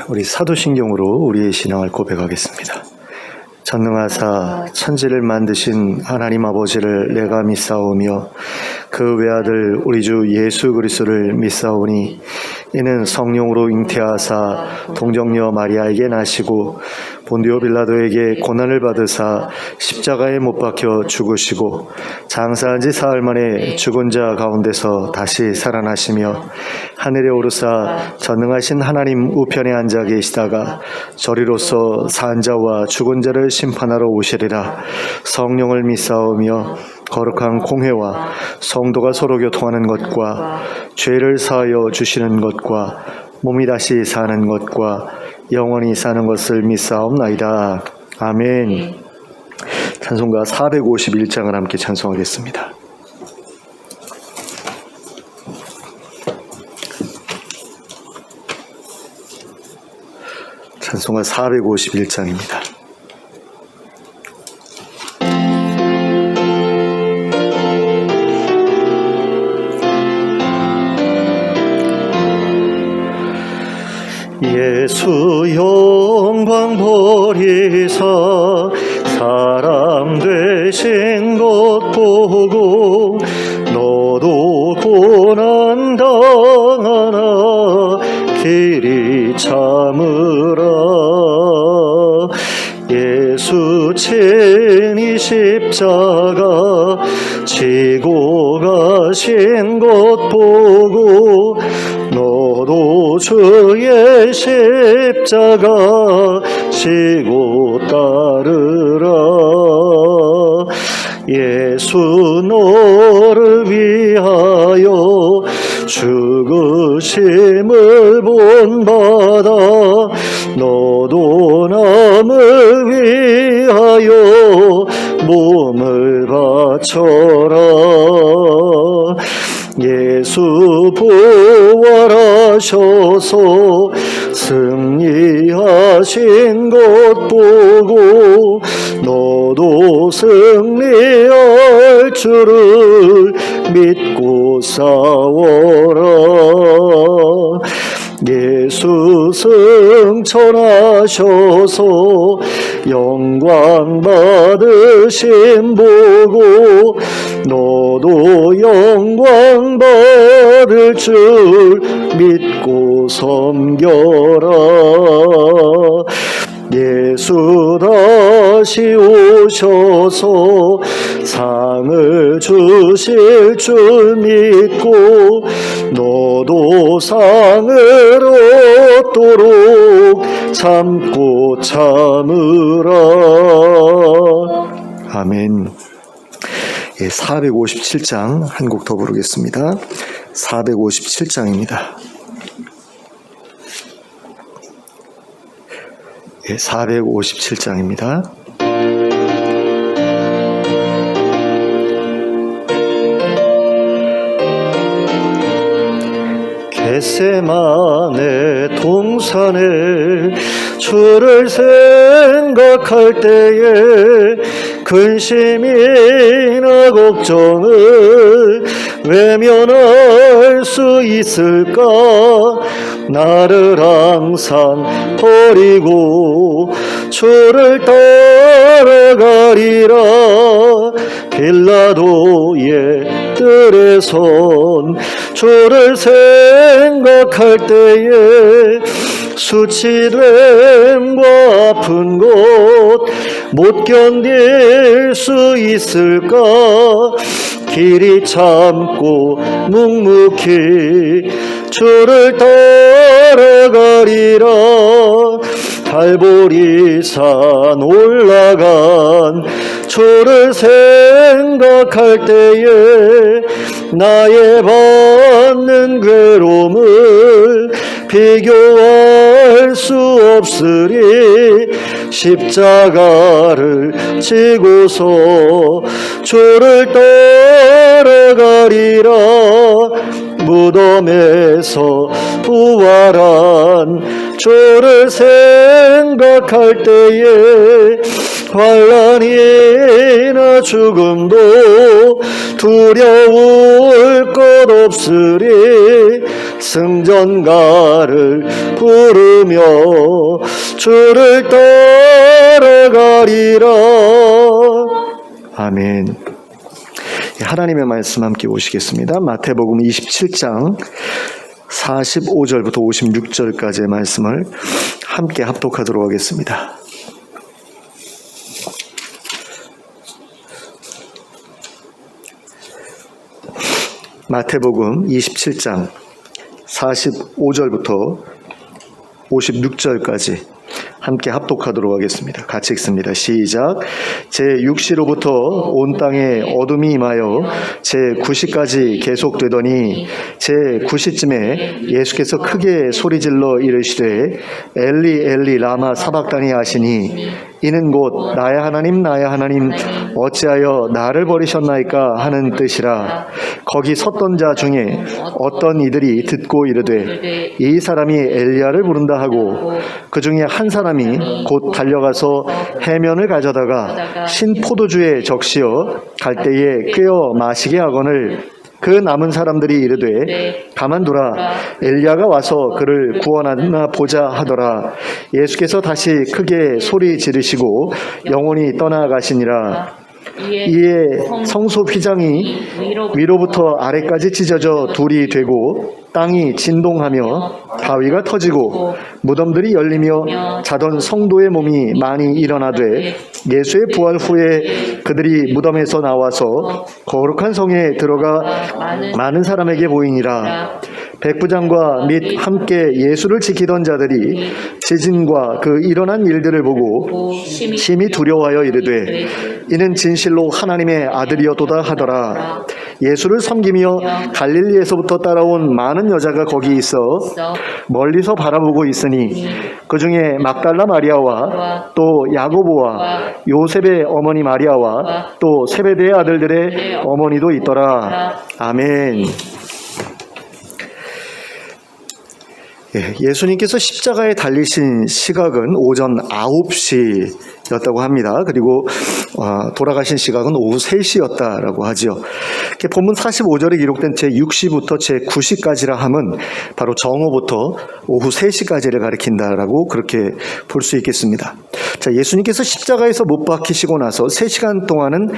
우리 사도신경으로 우리의 신앙을 고백하겠습니다. 전능하사 천지를 만드신 하나님 아버지를 내가 믿사오며 그 외아들 우리 주 예수 그리스도를 믿사오니 이는 성령으로 잉태하사 동정녀 마리아에게 나시고 본디오 빌라도에게 고난을 받으사 십자가에 못 박혀 죽으시고 장사한 지 사흘 만에 죽은 자 가운데서 다시 살아나시며 하늘에 오르사 전능하신 하나님 우편에 앉아 계시다가 저리로서 산 자와 죽은 자를 심판하러 오시리라. 성령을 믿사오며 거룩한 공회와 성도가 서로 교통하는 것과 죄를 사하여 주시는 것과 몸이 다시 사는 것과 영원히 사는 것을 믿사옵나이다. 아멘. 찬송가 451장을 함께 찬송하겠습니다. 찬송가 451장입니다. 예수 영광 보리사 사람 되신 것 보고 너도 고난 당하나 길이 참으라. 예수 친히 십자가 지고 가신 것 보고 너도 주의 십자가 지고 따르라. 예수 너를 위하여 죽으심을 본받아 너도 남을 위하여 몸을 바쳐라. 예수 부활하셔서 승리하신 것 보고 너도 승리할 줄을 믿고 싸워라. 예수 승천하셔서 영광 받으심 보고 너도 영광 받을 줄 믿고 섬겨라. 예수 다시 오셔서 상을 주실 줄 믿고 너도 상을 얻도록 참고 참으라. 아멘. 457장 한 곡 더 부르겠습니다. 457장입니다. 457장입니다. 겟세마네 동산에 주를 생각할 때에 근심이나 걱정을 외면할 수 있을까? 나를 항상 버리고 주를 따라가리라. 빌라도의 뜰에선 주를 생각할 때에 수치됨과 아픈 것 못 견딜 수 있을까? 길이 참고 묵묵히 주를 따라가리라. 갈보리산 올라간 주를 생각할 때에 나의 받는 괴로움을 비교할 수 없으리. 십자가를 지고서 주를 따라가리라. 무덤에서 부활한 주를 생각할 때에 환난이나 죽음도 두려울 것 없으리. 승전가를 부르며 주를 따라가리라. 아멘. 하나님의 말씀 함께 보시겠습니다. 마태복음 27장 45절부터 56절까지의 말씀을 함께 합독하도록 하겠습니다. 마태복음 27장 45절부터 56절까지 함께 합독하도록 하겠습니다. 같이 읽습니다. 시작. 제6시로부터 온 땅에 어둠이 임하여 제9시까지 계속되더니 제9시쯤에 예수께서 크게 소리질러 이르시되 엘리 엘리 라마 사박다니 하시니 이는 곧 나의 하나님 나의 하나님 어찌하여 나를 버리셨나이까 하는 뜻이라. 거기 섰던 자 중에 어떤 이들이 듣고 이르되 이 사람이 엘리야를 부른다 하고 그 중에 한 사람이 곧 달려가서 해면을 가져다가 신 포도주에 적시어 갈대에 꿰어 마시게 하거늘 그 남은 사람들이 이르되 가만두라 엘리야가 와서 그를 구원하나 보자 하더라. 예수께서 다시 크게 소리 지르시고 영원히 떠나가시니라. 이에 성소 휘장이 위로부터 아래까지 찢어져 둘이 되고 땅이 진동하며 바위가 터지고 무덤들이 열리며 자던 성도의 몸이 많이 일어나되 예수의 부활 후에 그들이 무덤에서 나와서 거룩한 성에 들어가 많은 사람에게 보이니라. 백부장과 및 함께 예수를 지키던 자들이 지진과 그 일어난 일들을 보고 심히 두려워하여 이르되 이는 진실로 하나님의 아들이었도다 하더라. 예수를 섬기며 갈릴리에서부터 따라온 많은 여자가 거기 있어 멀리서 바라보고 있으니 그 중에 막달라 마리아와 또 야고보와 요셉의 어머니 마리아와 또 세베대의 아들들의 어머니도 있더라. 아멘. 예수님께서 십자가에 달리신 시각은 오전 9시였다고 합니다. 그리고 돌아가신 시각은 오후 3시였다라고 하죠. 본문 45절에 기록된 제6시부터 제9시까지라 함은 바로 정오부터 오후 3시까지를 가리킨다라고 그렇게 볼 수 있겠습니다. 자, 예수님께서 십자가에서 못 박히시고 나서 3시간 동안은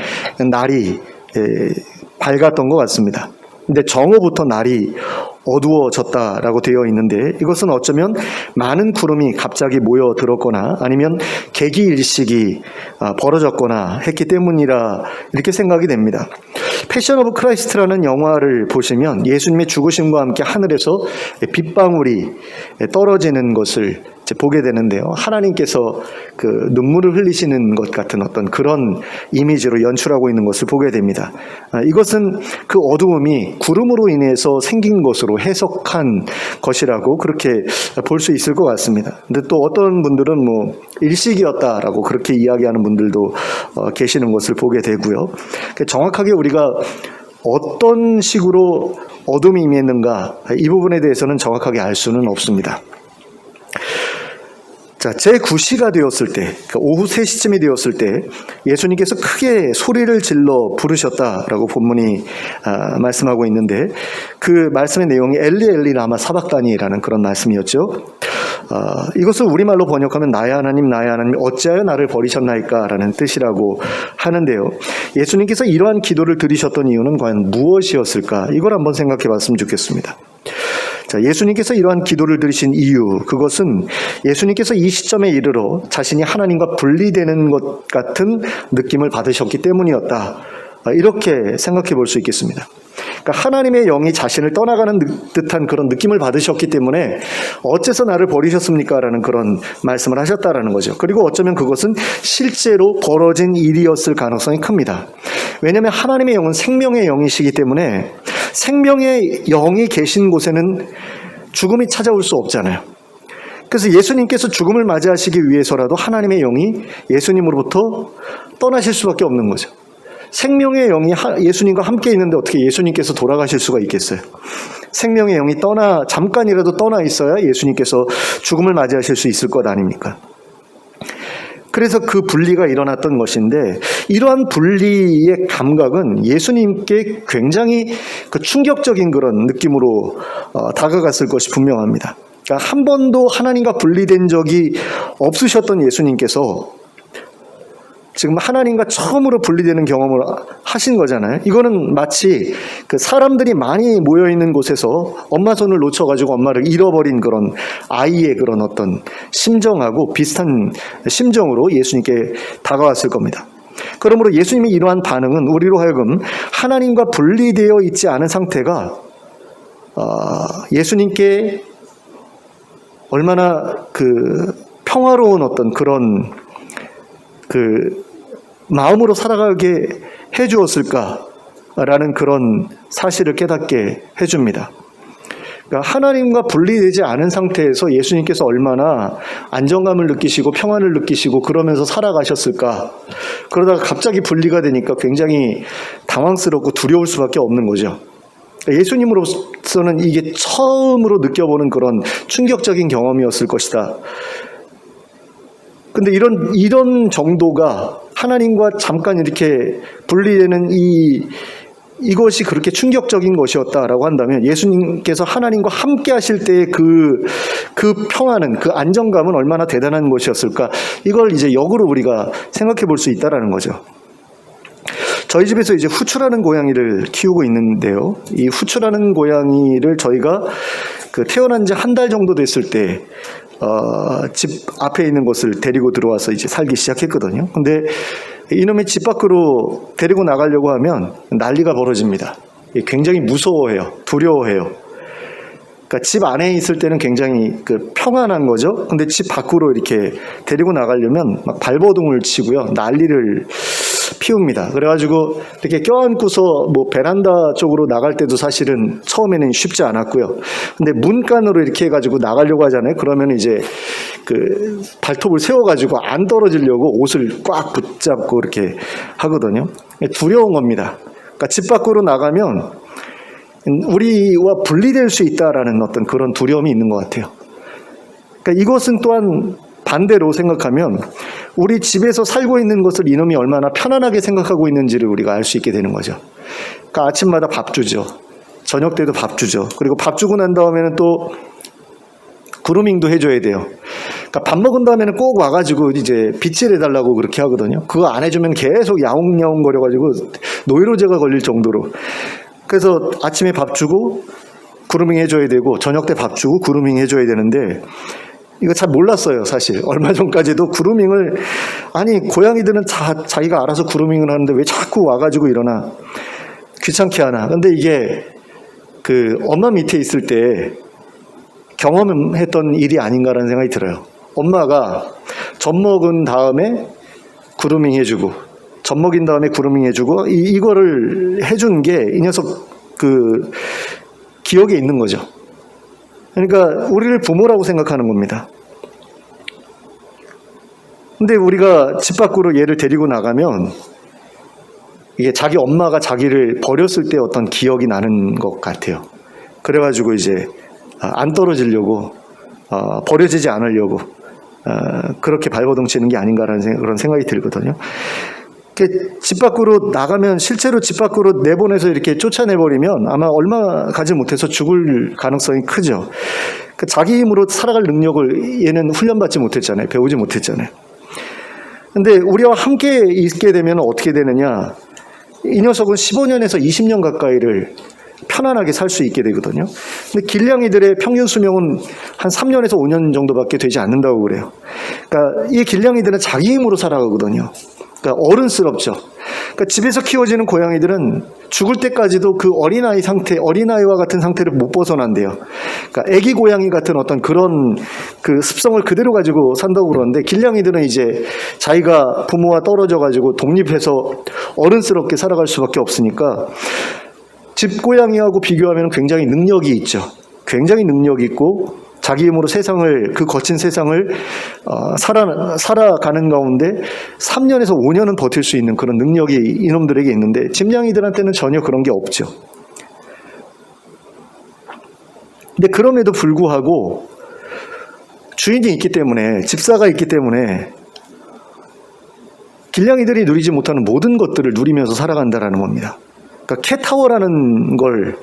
날이 밝았던 것 같습니다. 근데 정오부터 날이 어두워졌다라고 되어 있는데 이것은 어쩌면 많은 구름이 갑자기 모여들었거나 아니면 개기일식이 벌어졌거나 했기 때문이라 이렇게 생각이 됩니다. 패션 오브 크라이스트라는 영화를 보시면 예수님의 죽으심과 함께 하늘에서 빗방울이 떨어지는 것을 보게 되는데요. 하나님께서 그 눈물을 흘리시는 것 같은 어떤 그런 이미지로 연출하고 있는 것을 보게 됩니다. 이것은 그 어두움이 구름으로 인해서 생긴 것으로 해석한 것이라고 그렇게 볼 수 있을 것 같습니다. 근데 또 어떤 분들은 일식이었다라고 그렇게 이야기하는 분들도 계시는 것을 보게 되고요. 정확하게 우리가 어떤 식으로 어둠이 임했는가 이 부분에 대해서는 정확하게 알 수는 없습니다. 자, 제9시가 되었을 때, 그러니까 오후 3시쯤이 되었을 때 예수님께서 크게 소리를 질러 부르셨다라고 본문이 말씀하고 있는데 그 말씀의 내용이 엘리 엘리 라마 사박다니라는 그런 말씀이었죠. 이것을 우리말로 번역하면 나의 하나님 나의 하나님 어찌하여 나를 버리셨나이까 라는 뜻이라고 하는데요. 예수님께서 이러한 기도를 드리셨던 이유는 과연 무엇이었을까? 이걸 한번 생각해 봤으면 좋겠습니다. 자, 예수님께서 이러한 기도를 드리신 이유, 그것은 예수님께서 이 시점에 이르러 자신이 하나님과 분리되는 것 같은 느낌을 받으셨기 때문이었다. 이렇게 생각해 볼 수 있겠습니다. 그러니까 하나님의 영이 자신을 떠나가는 듯한 그런 느낌을 받으셨기 때문에 어째서 나를 버리셨습니까? 라는 그런 말씀을 하셨다라는 거죠. 그리고 어쩌면 그것은 실제로 벌어진 일이었을 가능성이 큽니다. 왜냐하면 하나님의 영은 생명의 영이시기 때문에 생명의 영이 계신 곳에는 죽음이 찾아올 수 없잖아요. 그래서 예수님께서 죽음을 맞이하시기 위해서라도 하나님의 영이 예수님으로부터 떠나실 수밖에 없는 거죠. 생명의 영이 예수님과 함께 있는데 어떻게 예수님께서 돌아가실 수가 있겠어요? 생명의 영이 잠깐이라도 떠나 있어야 예수님께서 죽음을 맞이하실 수 있을 것 아닙니까? 그래서 그 분리가 일어났던 것인데, 이러한 분리의 감각은 예수님께 굉장히 그 충격적인 그런 느낌으로 다가갔을 것이 분명합니다. 그러니까 한 번도 하나님과 분리된 적이 없으셨던 예수님께서 지금 하나님과 처음으로 분리되는 경험을 하신 거잖아요. 이거는 마치 그 사람들이 많이 모여있는 곳에서 엄마 손을 놓쳐가지고 엄마를 잃어버린 그런 아이의 그런 어떤 심정하고 비슷한 심정으로 예수님께 다가왔을 겁니다. 그러므로 예수님의 이러한 반응은 우리로 하여금 하나님과 분리되어 있지 않은 상태가 예수님께 얼마나 그 평화로운 어떤 그런 그 마음으로 살아가게 해주었을까라는 그런 사실을 깨닫게 해줍니다. 그러니까 하나님과 분리되지 않은 상태에서 예수님께서 얼마나 안정감을 느끼시고 평안을 느끼시고 그러면서 살아가셨을까. 그러다가 갑자기 분리가 되니까 굉장히 당황스럽고 두려울 수밖에 없는 거죠. 예수님으로서는 이게 처음으로 느껴보는 그런 충격적인 경험이었을 것이다. 근데 이런 정도가 하나님과 잠깐 이렇게 분리되는 이것이 그렇게 충격적인 것이었다라고 한다면 예수님께서 하나님과 함께 하실 때의 그 평안은, 그 안정감은 얼마나 대단한 것이었을까. 이걸 이제 역으로 우리가 생각해 볼 수 있다라는 거죠. 저희 집에서 이제 후추라는 고양이를 키우고 있는데요. 이 후추라는 고양이를 저희가 그 태어난 지 한 달 정도 됐을 때 집 앞에 있는 곳을 데리고 들어와서 이제 살기 시작했거든요. 근데 이놈의 집 밖으로 데리고 나가려고 하면 난리가 벌어집니다. 굉장히 무서워해요. 두려워해요. 그러니까 집 안에 있을 때는 굉장히 그 평안한 거죠. 근데 집 밖으로 이렇게 데리고 나가려면 막 발버둥을 치고요. 난리를 피웁니다. 그래가지고 이렇게 껴안고서 뭐 베란다 쪽으로 나갈 때도 사실은 처음에는 쉽지 않았고요. 근데 문간으로 이렇게 해가지고 나가려고 하잖아요. 그러면 이제 그 발톱을 세워가지고 안 떨어지려고 옷을 꽉 붙잡고 이렇게 하거든요. 두려운 겁니다. 그러니까 집 밖으로 나가면 우리와 분리될 수 있다라는 어떤 그런 두려움이 있는 것 같아요. 그러니까 이것은 또한 반대로 생각하면 우리 집에서 살고 있는 것을 이놈이 얼마나 편안하게 생각하고 있는지를 우리가 알 수 있게 되는 거죠. 그러니까 아침마다 밥 주죠. 저녁 때도 밥 주죠. 그리고 밥 주고 난 다음에는 또 그루밍도 해줘야 돼요. 그러니까 밥 먹은 다음에는 꼭 와가지고 이제 빗질 해달라고 그렇게 하거든요. 그거 안 해주면 계속 야옹야옹 거려가지고 노이로제가 걸릴 정도로. 그래서 아침에 밥 주고 그루밍 해줘야 되고 저녁 때 밥 주고 그루밍 해줘야 되는데 이거 잘 몰랐어요, 사실. 얼마 전까지도 그루밍을, 아니 고양이들은 자기가 알아서 그루밍을 하는데 왜 자꾸 와가지고 이러나, 귀찮게 하나. 근데 이게 그 엄마 밑에 있을 때 경험했던 일이 아닌가라는 생각이 들어요. 엄마가 젖 먹은 다음에 그루밍 해주고 젖 먹인 다음에 그루밍 해주고 이거를 해준 게 이 녀석 그 기억에 있는 거죠. 그러니까 우리를 부모라고 생각하는 겁니다. 근데 우리가 집 밖으로 얘를 데리고 나가면 이게 자기 엄마가 자기를 버렸을 때 어떤 기억이 나는 것 같아요. 그래가지고 이제 안 떨어지려고 버려지지 않으려고 그렇게 발버둥 치는 게 아닌가라는 그런 생각이 들거든요. 집 밖으로 나가면 실제로 집 밖으로 내보내서 이렇게 쫓아내버리면 아마 얼마 가지 못해서 죽을 가능성이 크죠. 자기 힘으로 살아갈 능력을 얘는 훈련받지 못했잖아요. 배우지 못했잖아요. 근데 우리와 함께 있게 되면 어떻게 되느냐. 이 녀석은 15년에서 20년 가까이를 편안하게 살 수 있게 되거든요. 근데 길냥이들의 평균 수명은 한 3년에서 5년 정도밖에 되지 않는다고 그래요. 그러니까 이 길냥이들은 자기 힘으로 살아가거든요. 그러니까 어른스럽죠. 그러니까 집에서 키워지는 고양이들은 죽을 때까지도 그 어린아이와 같은 상태를 못 벗어난대요. 그러니까 애기 고양이 같은 어떤 그런 그 습성을 그대로 가지고 산다고 그러는데, 길냥이들은 이제 자기가 부모와 떨어져 가지고 독립해서 어른스럽게 살아갈 수밖에 없으니까 집 고양이하고 비교하면 굉장히 능력이 있죠. 굉장히 능력이 있고 자기 힘으로 세상을, 그 거친 세상을 살아가는 가운데 3년에서 5년은 버틸 수 있는 그런 능력이 이놈들에게 있는데 집냥이들한테는 전혀 그런 게 없죠. 근데 그럼에도 불구하고 주인이 있기 때문에, 집사가 있기 때문에 길냥이들이 누리지 못하는 모든 것들을 누리면서 살아간다라는 겁니다. 그러니까 캣타워라는 걸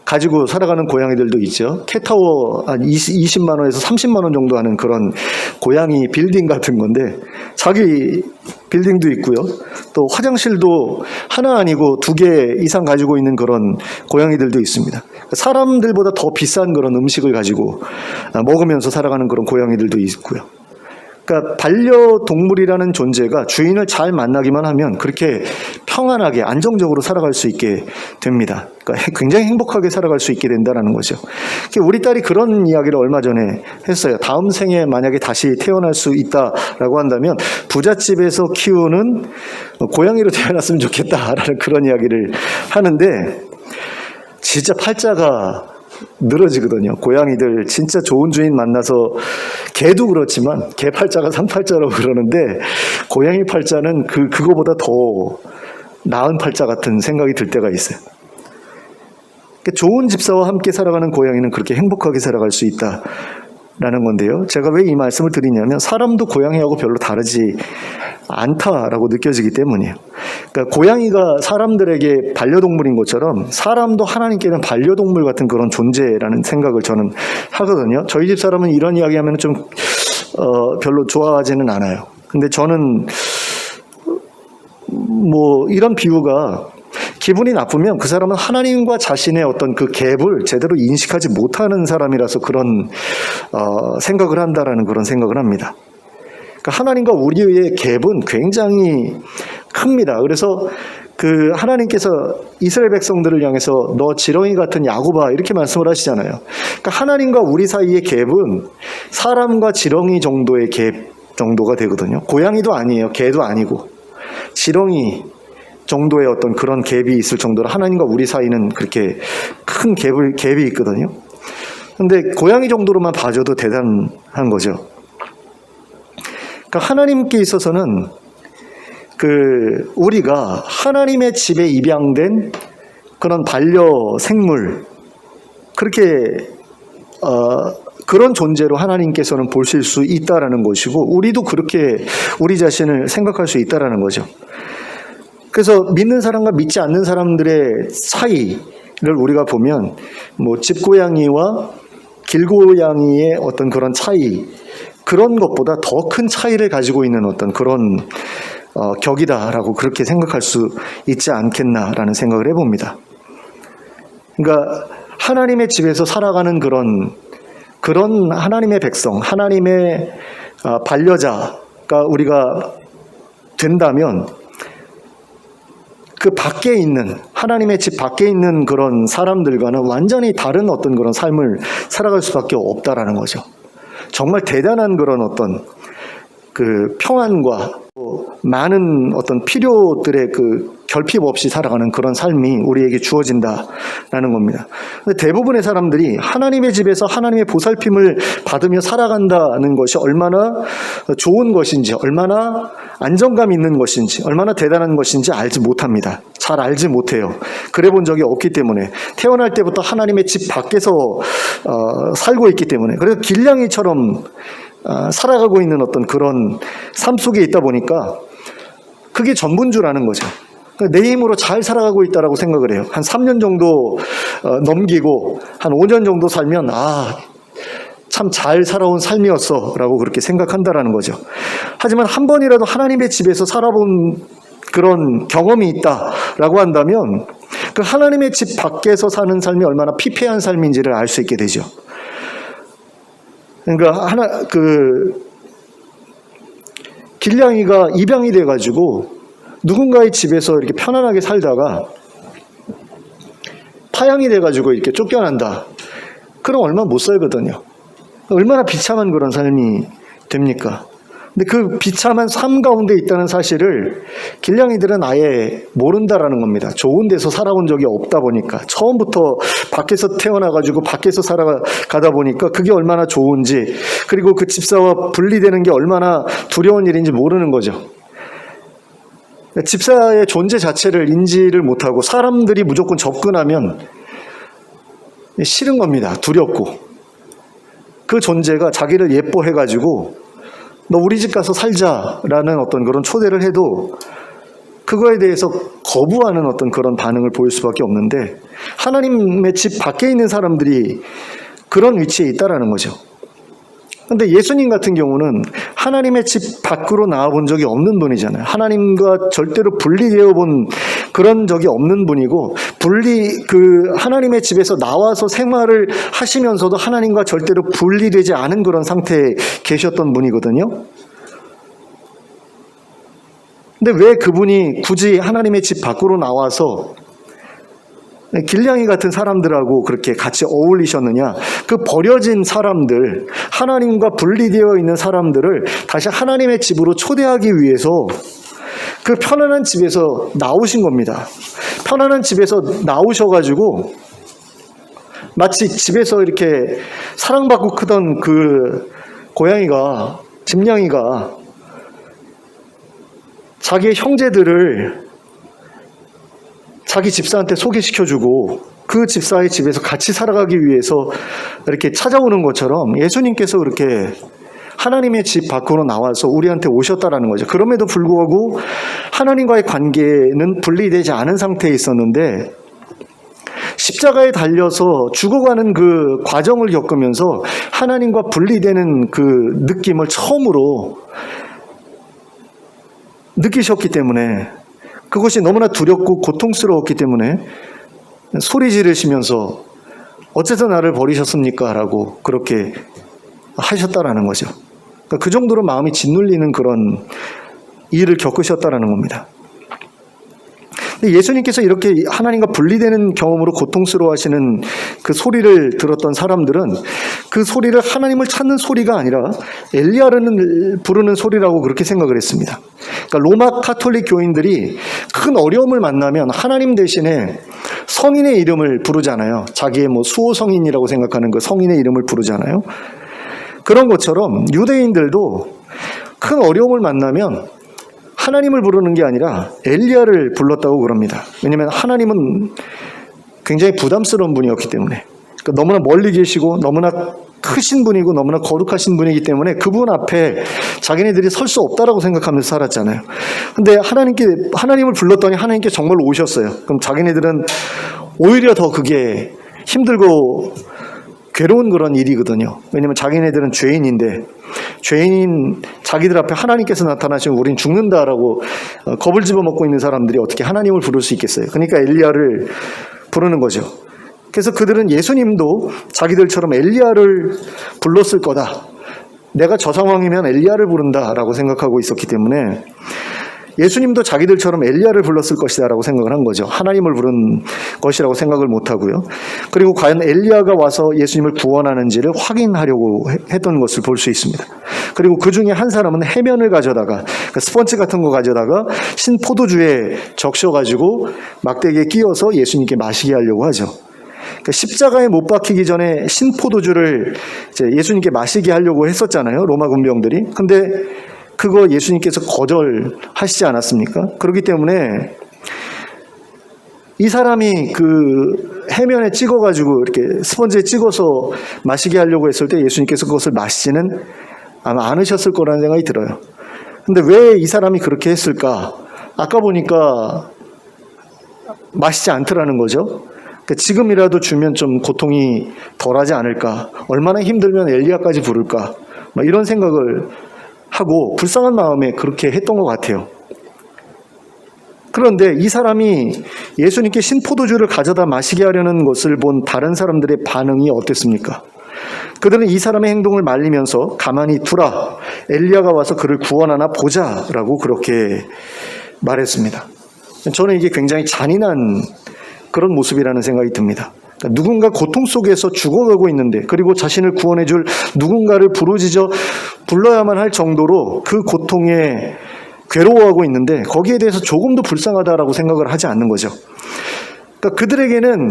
가지고 살아가는 고양이들도 있죠. 캣타워 한 20만 원에서 30만 원 정도 하는 그런 고양이 빌딩 같은 건데, 자기 빌딩도 있고요. 또 화장실도 하나 아니고 2개 이상 가지고 있는 그런 고양이들도 있습니다. 사람들보다 더 비싼 그런 음식을 가지고 먹으면서 살아가는 그런 고양이들도 있고요. 그러니까 반려동물이라는 존재가 주인을 잘 만나기만 하면 그렇게 평안하게 안정적으로 살아갈 수 있게 됩니다. 그러니까 굉장히 행복하게 살아갈 수 있게 된다는 거죠. 우리 딸이 그런 이야기를 얼마 전에 했어요. 다음 생에 만약에 다시 태어날 수 있다라고 한다면 부잣집에서 키우는 고양이로 태어났으면 좋겠다라는 그런 이야기를 하는데, 진짜 팔자가 늘어지거든요. 고양이들 진짜 좋은 주인 만나서, 개도 그렇지만 개 팔자가 상팔자라고 그러는데 고양이 팔자는 그거보다 더 나은 팔자 같은 생각이 들 때가 있어요. 좋은 집사와 함께 살아가는 고양이는 그렇게 행복하게 살아갈 수 있다라는 건데요. 제가 왜 이 말씀을 드리냐면 사람도 고양이하고 별로 다르지 않다라고 느껴지기 때문이에요. 그러니까 고양이가 사람들에게 반려동물인 것처럼 사람도 하나님께는 반려동물 같은 그런 존재라는 생각을 저는 하거든요. 저희 집 사람은 이런 이야기하면 좀 별로 좋아하지는 않아요. 근데 저는 뭐 이런 비유가, 기분이 나쁘면 그 사람은 하나님과 자신의 어떤 그 갭을 제대로 인식하지 못하는 사람이라서 그런 생각을 한다라는 그런 생각을 합니다. 그러니까 하나님과 우리의 갭은 굉장히 큽니다. 그래서 그 하나님께서 이스라엘 백성들을 향해서 너 지렁이 같은 야곱아 이렇게 말씀을 하시잖아요. 그러니까 하나님과 우리 사이의 갭은 사람과 지렁이 정도의 갭 정도가 되거든요. 고양이도 아니에요. 개도 아니고 지렁이 정도의 어떤 그런 갭이 있을 정도로 하나님과 우리 사이는 그렇게 큰 갭이 있거든요. 근데 고양이 정도로만 봐줘도 대단한 거죠. 그러니까 하나님께 있어서는 우리가 하나님의 집에 입양된 그런 반려생물, 그렇게 그런 존재로 하나님께서는 보실 수 있다라는 것이고, 우리도 그렇게 우리 자신을 생각할 수 있다라는 거죠. 그래서 믿는 사람과 믿지 않는 사람들의 차이를 우리가 보면, 뭐 집고양이와 길고양이의 어떤 그런 차이, 그런 것보다 더 큰 차이를 가지고 있는 어떤 그런 격이다라고 그렇게 생각할 수 있지 않겠나라는 생각을 해봅니다. 그러니까 하나님의 집에서 살아가는 그런 하나님의 백성, 하나님의 반려자가 우리가 된다면, 그 밖에 있는, 하나님의 집 밖에 있는 그런 사람들과는 완전히 다른 어떤 그런 삶을 살아갈 수밖에 없다라는 거죠. 정말 대단한 그런 어떤 그 평안과 많은 어떤 필요들의 그 결핍 없이 살아가는 그런 삶이 우리에게 주어진다라는 겁니다. 근데 대부분의 사람들이 하나님의 집에서 하나님의 보살핌을 받으며 살아간다는 것이 얼마나 좋은 것인지, 얼마나 안정감 있는 것인지, 얼마나 대단한 것인지 알지 못합니다. 잘 알지 못해요. 그래 본 적이 없기 때문에, 태어날 때부터 하나님의 집 밖에서 살고 있기 때문에, 그래서 길냥이처럼 살아가고 있는 어떤 그런 삶 속에 있다 보니까 그게 전부인 줄 아는 거죠. 내 힘으로 잘 살아가고 있다라고 생각을 해요. 한 3년 정도 넘기고 한 5년 정도 살면 참 잘 살아온 삶이었어 라고 그렇게 생각한다라는 거죠. 하지만 한 번이라도 하나님의 집에서 살아본 그런 경험이 있다라고 한다면 그 하나님의 집 밖에서 사는 삶이 얼마나 피폐한 삶인지를 알 수 있게 되죠. 그러니까 길냥이가 입양이 돼가지고 누군가의 집에서 이렇게 편안하게 살다가 파양이 돼가지고 이렇게 쫓겨난다. 그럼 얼마 못 살거든요. 얼마나 비참한 그런 삶이 됩니까? 근데 그 비참한 삶 가운데 있다는 사실을 길냥이들은 아예 모른다라는 겁니다. 좋은 데서 살아본 적이 없다 보니까, 처음부터 밖에서 태어나가지고 밖에서 살아가다 보니까 그게 얼마나 좋은지, 그리고 그 집사와 분리되는 게 얼마나 두려운 일인지 모르는 거죠. 집사의 존재 자체를 인지를 못하고 사람들이 무조건 접근하면 싫은 겁니다. 두렵고. 그 존재가 자기를 예뻐해가지고 너 우리 집 가서 살자라는 어떤 그런 초대를 해도 그거에 대해서 거부하는 어떤 그런 반응을 보일 수밖에 없는데, 하나님의 집 밖에 있는 사람들이 그런 위치에 있다라는 거죠. 근데 예수님 같은 경우는 하나님의 집 밖으로 나와본 적이 없는 분이잖아요. 하나님과 절대로 분리되어 본 그런 적이 없는 분이고, 하나님의 집에서 나와서 생활을 하시면서도 하나님과 절대로 분리되지 않은 그런 상태에 계셨던 분이거든요. 근데 왜 그분이 굳이 하나님의 집 밖으로 나와서 길냥이 같은 사람들하고 그렇게 같이 어울리셨느냐? 그 버려진 사람들, 하나님과 분리되어 있는 사람들을 다시 하나님의 집으로 초대하기 위해서 그 편안한 집에서 나오신 겁니다. 편안한 집에서 나오셔가지고 마치 집에서 이렇게 사랑받고 크던 그 고양이가, 집냥이가 자기의 형제들을 자기 집사한테 소개시켜주고 그 집사의 집에서 같이 살아가기 위해서 이렇게 찾아오는 것처럼 예수님께서 그렇게 하나님의 집 밖으로 나와서 우리한테 오셨다라는 거죠. 그럼에도 불구하고 하나님과의 관계는 분리되지 않은 상태에 있었는데, 십자가에 달려서 죽어가는 그 과정을 겪으면서 하나님과 분리되는 그 느낌을 처음으로 느끼셨기 때문에, 그것이 너무나 두렵고 고통스러웠기 때문에 소리 지르시면서 어째서 나를 버리셨습니까? 라고 그렇게 하셨다라는 거죠. 그러니까 그 정도로 마음이 짓눌리는 그런 일을 겪으셨다라는 겁니다. 근데 예수님께서 이렇게 하나님과 분리되는 경험으로 고통스러워하시는 그 소리를 들었던 사람들은 그 소리를 하나님을 찾는 소리가 아니라 엘리야를 부르는 소리라고 그렇게 생각을 했습니다. 그러니까 로마 카톨릭 교인들이 큰 어려움을 만나면 하나님 대신에 성인의 이름을 부르잖아요. 자기의 수호 성인이라고 생각하는 그 성인의 이름을 부르잖아요. 그런 것처럼 유대인들도 큰 어려움을 만나면 하나님을 부르는 게 아니라 엘리야를 불렀다고 그럽니다. 왜냐하면 하나님은 굉장히 부담스러운 분이었기 때문에, 그러니까 너무나 멀리 계시고 너무나 크신 분이고 너무나 거룩하신 분이기 때문에 그분 앞에 자기네들이 설 수 없다라고 생각하면서 살았잖아요. 근데 하나님을 불렀더니 하나님께 정말로 오셨어요. 그럼 자기네들은 오히려 더 그게 힘들고 괴로운 그런 일이거든요. 왜냐하면 자기네들은 죄인인데, 죄인인 자기들 앞에 하나님께서 나타나시면 우린 죽는다라고 겁을 집어먹고 있는 사람들이 어떻게 하나님을 부를 수 있겠어요. 그러니까 엘리야를 부르는 거죠. 그래서 그들은 예수님도 자기들처럼 엘리야를 불렀을 거다, 내가 저 상황이면 엘리야를 부른다라고 생각하고 있었기 때문에 예수님도 자기들처럼 엘리야를 불렀을 것이다 라고 생각을 한 거죠. 하나님을 부른 것이라고 생각을 못하고요. 그리고 과연 엘리야가 와서 예수님을 구원하는지를 확인하려고 했던 것을 볼 수 있습니다. 그리고 그 중에 한 사람은 해면을 가져다가, 스펀지 같은 거 가져다가 신포도주에 적셔가지고 막대기에 끼워서 예수님께 마시게 하려고 하죠. 십자가에 못 박히기 전에 신포도주를 이제 예수님께 마시게 하려고 했었잖아요, 로마 군병들이. 근데 그거 예수님께서 거절하시지 않았습니까? 그렇기 때문에 이 사람이 그 해면에 찍어가지고 이렇게 스펀지에 찍어서 마시게 하려고 했을 때 예수님께서 그것을 마시지는 아마 않으셨을 거라는 생각이 들어요. 근데 왜 이 사람이 그렇게 했을까? 아까 보니까 마시지 않더라는 거죠. 그러니까 지금이라도 주면 좀 고통이 덜하지 않을까? 얼마나 힘들면 엘리야까지 부를까? 이런 생각을 하고 불쌍한 마음에 그렇게 했던 것 같아요. 그런데 이 사람이 예수님께 신포도주를 가져다 마시게 하려는 것을 본 다른 사람들의 반응이 어땠습니까? 그들은 이 사람의 행동을 말리면서 가만히 두라, 엘리야가 와서 그를 구원하나 보자라고 그렇게 말했습니다. 저는 이게 굉장히 잔인한 그런 모습이라는 생각이 듭니다. 그러니까 누군가 고통 속에서 죽어가고 있는데, 그리고 자신을 구원해줄 누군가를 부르짖어 불러야만 할 정도로 그 고통에 괴로워하고 있는데 거기에 대해서 조금도 불쌍하다라고 생각을 하지 않는 거죠. 그러니까 그들에게는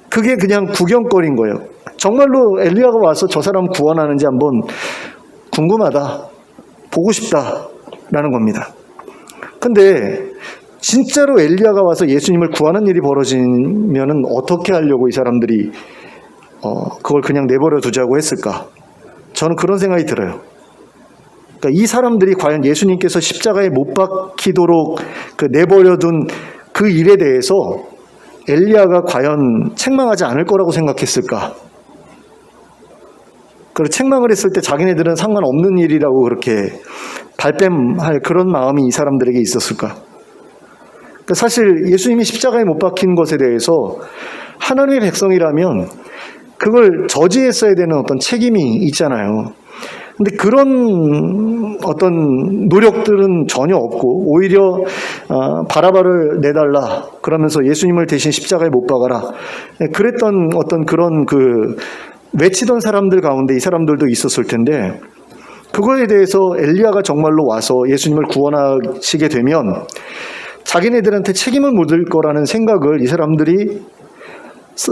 그게 그냥 구경거리인 거예요. 정말로 엘리야가 와서 저 사람 구원하는지 한번 궁금하다, 보고 싶다라는 겁니다. 근데 진짜로 엘리야가 와서 예수님을 구하는 일이 벌어지면은 어떻게 하려고 이 사람들이 그걸 그냥 내버려 두자고 했을까? 저는 그런 생각이 들어요. 그러니까 이 사람들이 과연 예수님께서 십자가에 못 박히도록 내버려둔 그 일에 대해서 엘리야가 과연 책망하지 않을 거라고 생각했을까? 그리고 책망을 했을 때 자기네들은 상관없는 일이라고 그렇게 발뺌할 그런 마음이 이 사람들에게 있었을까? 그러니까 사실 예수님이 십자가에 못 박힌 것에 대해서 하나님의 백성이라면 그걸 저지했어야 되는 어떤 책임이 있잖아요. 근데 그런 어떤 노력들은 전혀 없고 오히려 바라바를 내달라 그러면서 예수님을 대신 십자가에 못 박아라 그랬던 어떤 그런 외치던 사람들 가운데 이 사람들도 있었을 텐데, 그거에 대해서 엘리야가 정말로 와서 예수님을 구원하시게 되면 자기네들한테 책임을 묻을 거라는 생각을 이 사람들이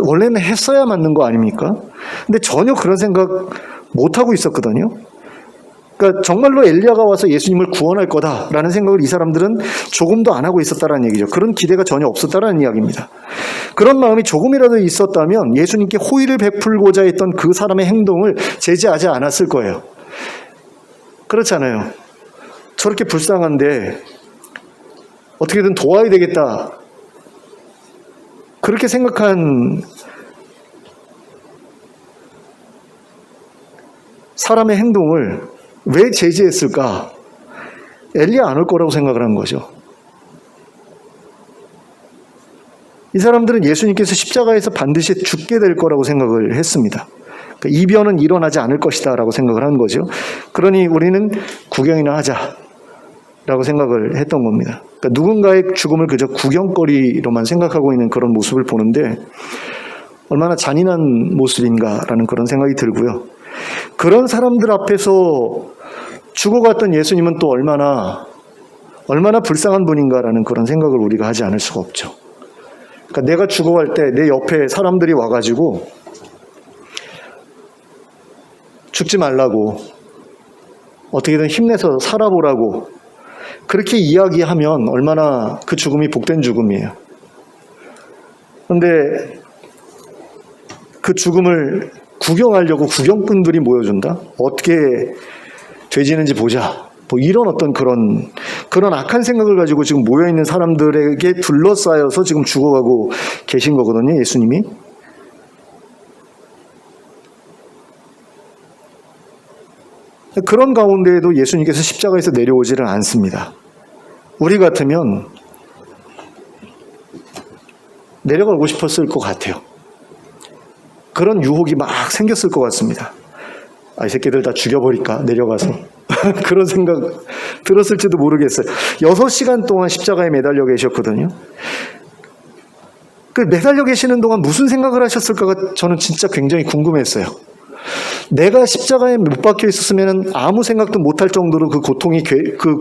원래는 했어야 맞는 거 아닙니까? 근데 전혀 그런 생각 못하고 있었거든요. 그러니까 정말로 엘리야가 와서 예수님을 구원할 거다라는 생각을 이 사람들은 조금도 안 하고 있었다는 얘기죠. 그런 기대가 전혀 없었다는 이야기입니다. 그런 마음이 조금이라도 있었다면 예수님께 호의를 베풀고자 했던 그 사람의 행동을 제지하지 않았을 거예요. 그렇잖아요. 저렇게 불쌍한데 어떻게든 도와야 되겠다. 그렇게 생각한 사람의 행동을 왜 제지했을까? 엘리야 안 올 거라고 생각을 한 거죠. 이 사람들은 예수님께서 십자가에서 반드시 죽게 될 거라고 생각을 했습니다. 그러니까 이변은 일어나지 않을 것이다 라고 생각을 한 거죠. 그러니 우리는 구경이나 하자라고 생각을 했던 겁니다. 그러니까 누군가의 죽음을 그저 구경거리로만 생각하고 있는 그런 모습을 보는데 얼마나 잔인한 모습인가라는 그런 생각이 들고요. 그런 사람들 앞에서 죽어갔던 예수님은 또 얼마나 불쌍한 분인가라는 그런 생각을 우리가 하지 않을 수가 없죠. 그러니까 내가 죽어갈 때 내 옆에 사람들이 와가지고 죽지 말라고 어떻게든 힘내서 살아보라고 그렇게 이야기하면 얼마나 그 죽음이 복된 죽음이에요. 그런데 그 죽음을 구경하려고 구경꾼들이 모여준다? 어떻게 되지는지 보자. 뭐 이런 어떤 그런 악한 생각을 가지고 지금 모여있는 사람들에게 둘러싸여서 지금 죽어가고 계신 거거든요, 예수님이. 그런 가운데에도 예수님께서 십자가에서 내려오지를 않습니다. 우리 같으면 내려가고 싶었을 것 같아요. 그런 유혹이 막 생겼을 것 같습니다. 이 새끼들 다 죽여버릴까? 내려가서. 그런 생각 들었을지도 모르겠어요. 6시간 동안 십자가에 매달려 계셨거든요. 그 매달려 계시는 동안 무슨 생각을 하셨을까가 저는 진짜 굉장히 궁금했어요. 내가 십자가에 못 박혀 있었으면 아무 생각도 못할 정도로 그 고통이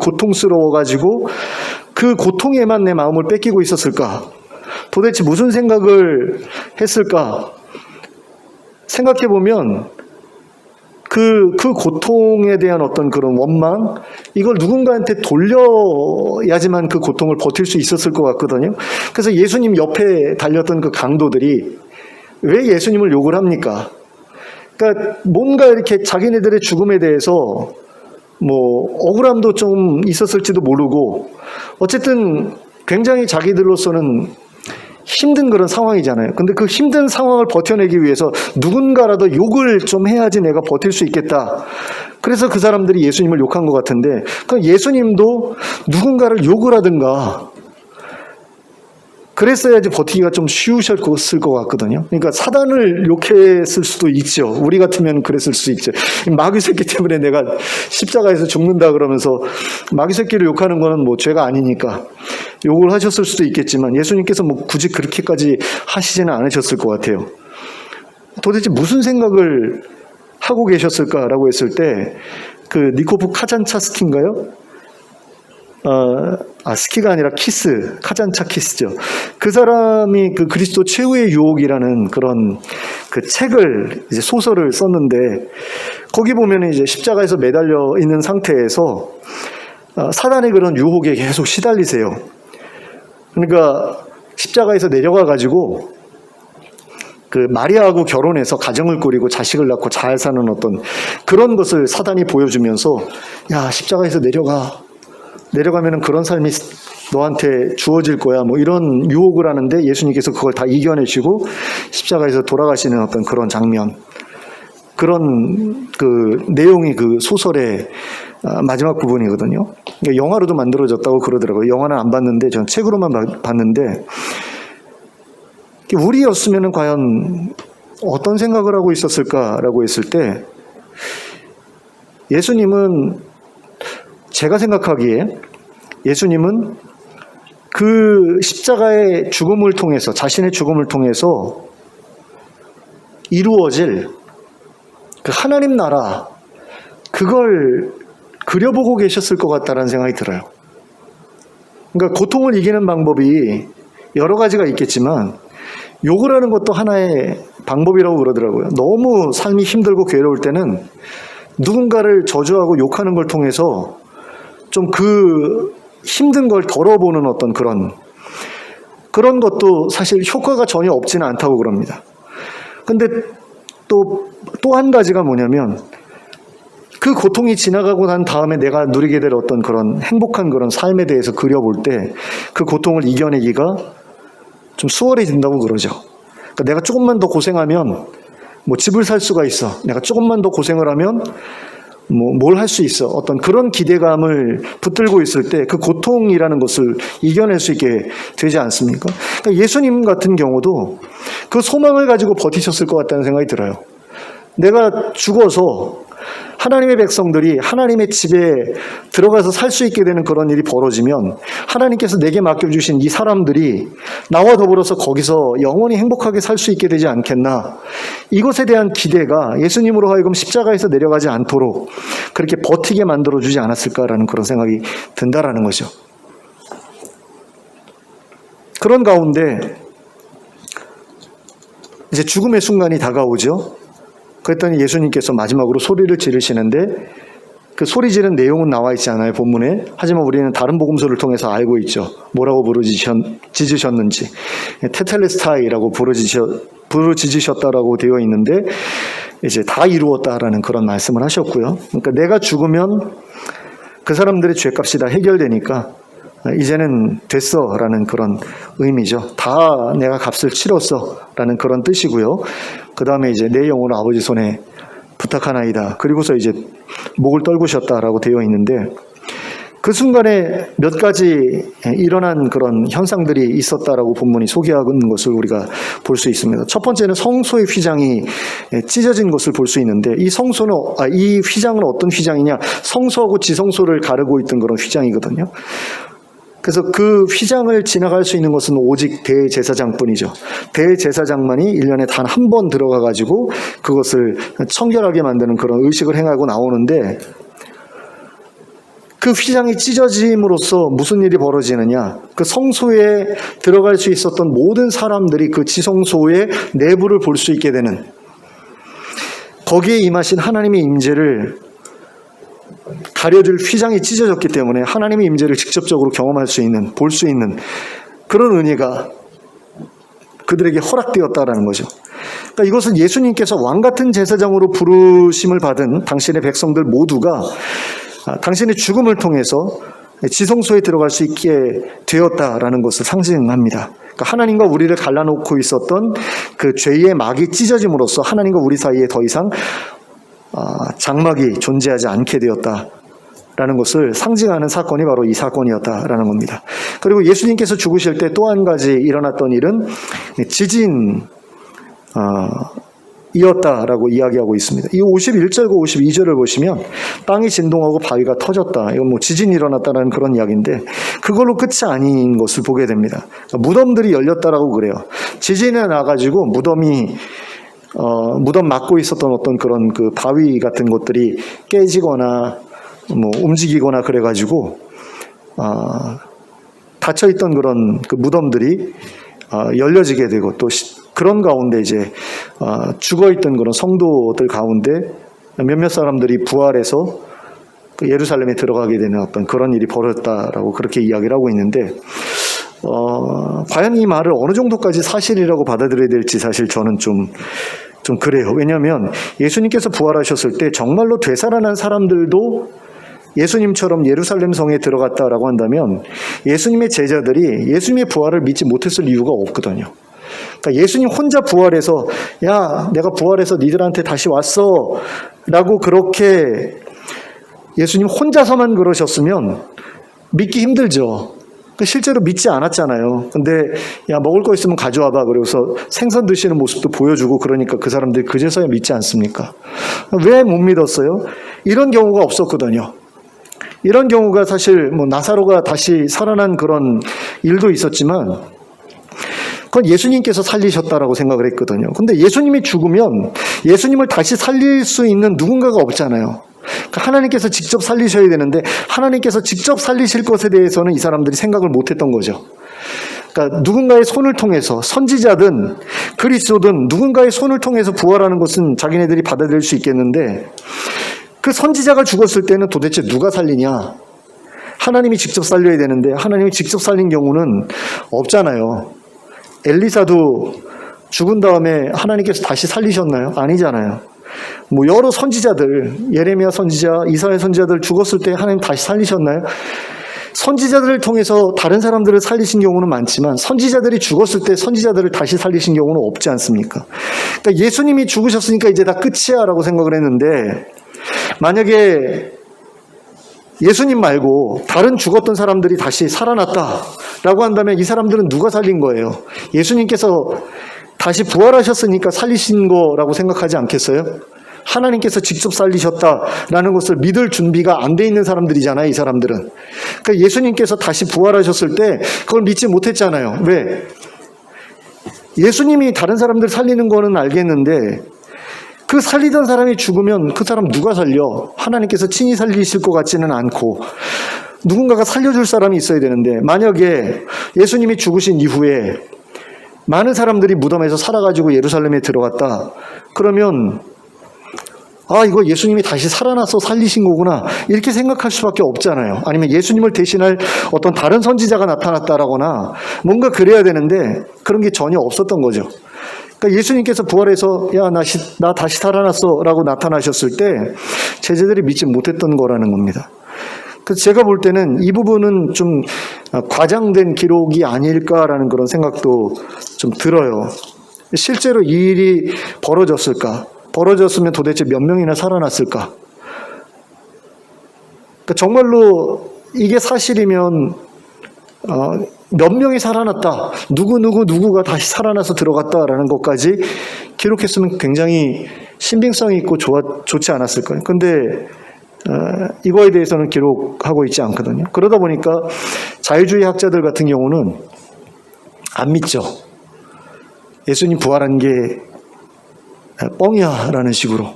고통스러워가지고 그 고통에만 내 마음을 뺏기고 있었을까? 도대체 무슨 생각을 했을까? 생각해보면 그 고통에 대한 어떤 그런 원망, 이걸 누군가한테 돌려야지만 그 고통을 버틸 수 있었을 것 같거든요. 그래서 예수님 옆에 달렸던 그 강도들이 왜 예수님을 욕을 합니까? 그러니까 뭔가 이렇게 자기네들의 죽음에 대해서 뭐 억울함도 좀 있었을지도 모르고 어쨌든 굉장히 자기들로서는 힘든 그런 상황이잖아요. 근데 그 힘든 상황을 버텨내기 위해서 누군가라도 욕을 좀 해야지 내가 버틸 수 있겠다. 그래서 그 사람들이 예수님을 욕한 것 같은데, 그럼 예수님도 누군가를 욕을 하든가 그랬어야지 버티기가 좀 쉬우셨을 것 같거든요. 그러니까 사단을 욕했을 수도 있죠. 우리 같으면 그랬을 수 있죠. 마귀 새끼 때문에 내가 십자가에서 죽는다 그러면서 마귀 새끼를 욕하는 거는 뭐 죄가 아니니까 욕을 하셨을 수도 있겠지만 예수님께서 뭐 굳이 그렇게까지 하시지는 않으셨을 것 같아요. 도대체 무슨 생각을 하고 계셨을까라고 했을 때 그 니코프 카잔차스키인가요? 스키가 아니라 키스, 카잔차키스죠. 그 사람이 그 그리스도 최후의 유혹이라는 그런 그 책을 이제 소설을 썼는데 거기 보면 이제 십자가에서 매달려 있는 상태에서 사단의 그런 유혹에 계속 시달리세요. 그러니까 십자가에서 내려가 가지고 그 마리아하고 결혼해서 가정을 꾸리고 자식을 낳고 잘 사는 어떤 그런 것을 사단이 보여주면서 야, 십자가에서 내려가면은 그런 삶이 너한테 주어질 거야. 뭐 이런 유혹을 하는데 예수님께서 그걸 다 이겨내시고 십자가에서 돌아가시는 어떤 그런 장면. 그런 그 내용이 그 소설의 마지막 부분이거든요. 영화로도 만들어졌다고 그러더라고요. 영화는 안 봤는데 전 책으로만 봤는데 우리였으면 과연 어떤 생각을 하고 있었을까라고 했을 때 예수님은 제가 생각하기에 예수님은 그 십자가의 죽음을 통해서 자신의 죽음을 통해서 이루어질 그 하나님 나라 그걸 그려보고 계셨을 것 같다는 생각이 들어요. 그러니까 고통을 이기는 방법이 여러 가지가 있겠지만 욕을 하는 것도 하나의 방법이라고 그러더라고요. 너무 삶이 힘들고 괴로울 때는 누군가를 저주하고 욕하는 걸 통해서 좀 그 힘든 걸 덜어보는 어떤 그런 것도 사실 효과가 전혀 없지는 않다고 그럽니다. 근데 또 한 가지가 뭐냐면 그 고통이 지나가고 난 다음에 내가 누리게 될 어떤 그런 행복한 그런 삶에 대해서 그려볼 때 그 고통을 이겨내기가 좀 수월해진다고 그러죠. 그러니까 내가 조금만 더 고생하면 뭐 집을 살 수가 있어. 내가 조금만 더 고생을 하면 뭐 뭘 할 수 있어. 어떤 그런 기대감을 붙들고 있을 때 그 고통이라는 것을 이겨낼 수 있게 되지 않습니까? 그러니까 예수님 같은 경우도 그 소망을 가지고 버티셨을 것 같다는 생각이 들어요. 내가 죽어서 하나님의 백성들이 하나님의 집에 들어가서 살 수 있게 되는 그런 일이 벌어지면 하나님께서 내게 맡겨주신 이 사람들이 나와 더불어서 거기서 영원히 행복하게 살 수 있게 되지 않겠나. 이것에 대한 기대가 예수님으로 하여금 십자가에서 내려가지 않도록 그렇게 버티게 만들어주지 않았을까라는 그런 생각이 든다라는 거죠. 그런 가운데 이제 죽음의 순간이 다가오죠. 그랬더니 예수님께서 마지막으로 소리를 지르시는데 그 소리 지른 내용은 나와 있지 않아요, 본문에. 하지만 우리는 다른 복음서를 통해서 알고 있죠. 뭐라고 부르짖으셨는지. 테텔레스타이라고 부르짖으셨다라고 되어 있는데 이제 다 이루었다라는 그런 말씀을 하셨고요. 그러니까 내가 죽으면 그 사람들의 죄값이 다 해결되니까 이제는 됐어라는 그런 의미죠. 다 내가 값을 치렀어라는 그런 뜻이고요. 그 다음에 이제 내 영혼을 아버지 손에 부탁하나이다. 그리고서 이제 목을 떨구셨다라고 되어 있는데 그 순간에 몇 가지 일어난 그런 현상들이 있었다라고 본문이 소개하는 것을 우리가 볼 수 있습니다. 첫 번째는 성소의 휘장이 찢어진 것을 볼 수 있는데 이 휘장은 어떤 휘장이냐? 성소하고 지성소를 가르고 있던 그런 휘장이거든요. 그래서 그 휘장을 지나갈 수 있는 것은 오직 대제사장뿐이죠. 대제사장만이 1년에 단 한 번 들어가가지고 그것을 청결하게 만드는 그런 의식을 행하고 나오는데 그 휘장이 찢어짐으로써 무슨 일이 벌어지느냐. 그 성소에 들어갈 수 있었던 모든 사람들이 그 지성소의 내부를 볼 수 있게 되는 거기에 임하신 하나님의 임재를 가려줄 휘장이 찢어졌기 때문에 하나님의 임재를 직접적으로 경험할 수 있는, 볼 수 있는 그런 은혜가 그들에게 허락되었다라는 거죠. 그러니까 이것은 예수님께서 왕같은 제사장으로 부르심을 받은 당신의 백성들 모두가 당신의 죽음을 통해서 지성소에 들어갈 수 있게 되었다라는 것을 상징합니다. 그러니까 하나님과 우리를 갈라놓고 있었던 그 죄의 막이 찢어짐으로써 하나님과 우리 사이에 더 이상 장막이 존재하지 않게 되었다라는 것을 상징하는 사건이 바로 이 사건이었다라는 겁니다. 그리고 예수님께서 죽으실 때 또 한 가지 일어났던 일은 지진이었다라고 이야기하고 있습니다. 이 51절과 52절을 보시면 땅이 진동하고 바위가 터졌다. 이건 뭐 지진이 일어났다는 그런 이야기인데 그걸로 끝이 아닌 것을 보게 됩니다. 무덤들이 열렸다라고 그래요. 지진이 나가지고 무덤 막고 있었던 어떤 그런 그 바위 같은 것들이 깨지거나 뭐 움직이거나 그래가지고 닫혀있던 그런 그 무덤들이 열려지게 되고 또 그런 가운데 이제 죽어있던 그런 성도들 가운데 몇몇 사람들이 부활해서 그 예루살렘에 들어가게 되는 어떤 그런 일이 벌어졌다라고 그렇게 이야기를 하고 있는데 과연 이 말을 어느 정도까지 사실이라고 받아들여야 될지 사실 저는 좀 그래요. 왜냐하면 예수님께서 부활하셨을 때 정말로 되살아난 사람들도 예수님처럼 예루살렘 성에 들어갔다라고 한다면 예수님의 제자들이 예수님의 부활을 믿지 못했을 이유가 없거든요. 그러니까 예수님 혼자 부활해서 야 내가 부활해서 니들한테 다시 왔어 라고 그렇게 예수님 혼자서만 그러셨으면 믿기 힘들죠. 실제로 믿지 않았잖아요. 근데 야 먹을 거 있으면 가져와봐 그러고서 생선 드시는 모습도 보여주고 그러니까 그 사람들이 그제서야 믿지 않습니까? 왜 못 믿었어요? 이런 경우가 없었거든요. 이런 경우가 사실 나사로가 다시 살아난 그런 일도 있었지만 그건 예수님께서 살리셨다라고 생각을 했거든요. 근데 예수님이 죽으면 예수님을 다시 살릴 수 있는 누군가가 없잖아요. 하나님께서 직접 살리셔야 되는데 하나님께서 직접 살리실 것에 대해서는 이 사람들이 생각을 못했던 거죠. 그러니까 누군가의 손을 통해서 선지자든 그리스도든 누군가의 손을 통해서 부활하는 것은 자기네들이 받아들일 수 있겠는데 그 선지자가 죽었을 때는 도대체 누가 살리냐? 하나님이 직접 살려야 되는데 하나님이 직접 살린 경우는 없잖아요. 엘리사도 죽은 다음에 하나님께서 다시 살리셨나요? 아니잖아요. 여러 선지자들, 예레미야 선지자, 이사야 선지자들 죽었을 때 하나님 다시 살리셨나요? 선지자들을 통해서 다른 사람들을 살리신 경우는 많지만 선지자들이 죽었을 때 선지자들을 다시 살리신 경우는 없지 않습니까? 그러니까 예수님이 죽으셨으니까 이제 다 끝이야 라고 생각을 했는데 만약에 예수님 말고 다른 죽었던 사람들이 다시 살아났다라고 한다면 이 사람들은 누가 살린 거예요? 예수님께서 다시 부활하셨으니까 살리신 거라고 생각하지 않겠어요? 하나님께서 직접 살리셨다라는 것을 믿을 준비가 안 돼 있는 사람들이잖아요, 이 사람들은. 그러니까 예수님께서 다시 부활하셨을 때 그걸 믿지 못했잖아요. 왜? 예수님이 다른 사람들 살리는 거는 알겠는데 그 살리던 사람이 죽으면 그 사람 누가 살려? 하나님께서 친히 살리실 것 같지는 않고 누군가가 살려줄 사람이 있어야 되는데 만약에 예수님이 죽으신 이후에 많은 사람들이 무덤에서 살아가지고 예루살렘에 들어갔다. 그러면 이거 예수님이 다시 살아나서 살리신 거구나 이렇게 생각할 수밖에 없잖아요. 아니면 예수님을 대신할 어떤 다른 선지자가 나타났다라거나 뭔가 그래야 되는데 그런 게 전혀 없었던 거죠. 그러니까 예수님께서 부활해서 야 나 다시 살아났어 라고 나타나셨을 때 제자들이 믿지 못했던 거라는 겁니다. 그래서 제가 볼 때는 이 부분은 좀 과장된 기록이 아닐까라는 그런 생각도 좀 들어요. 실제로 이 일이 벌어졌을까? 벌어졌으면 도대체 몇 명이나 살아났을까? 그러니까 정말로 이게 사실이면 몇 명이 살아났다. 누구가 다시 살아나서 들어갔다라는 것까지 기록했으면 굉장히 신빙성이 있고 좋지 않았을까요? 근데 이거에 대해서는 기록하고 있지 않거든요. 그러다 보니까 자유주의 학자들 같은 경우는 안 믿죠. 예수님 부활한 게 뻥이야 라는 식으로.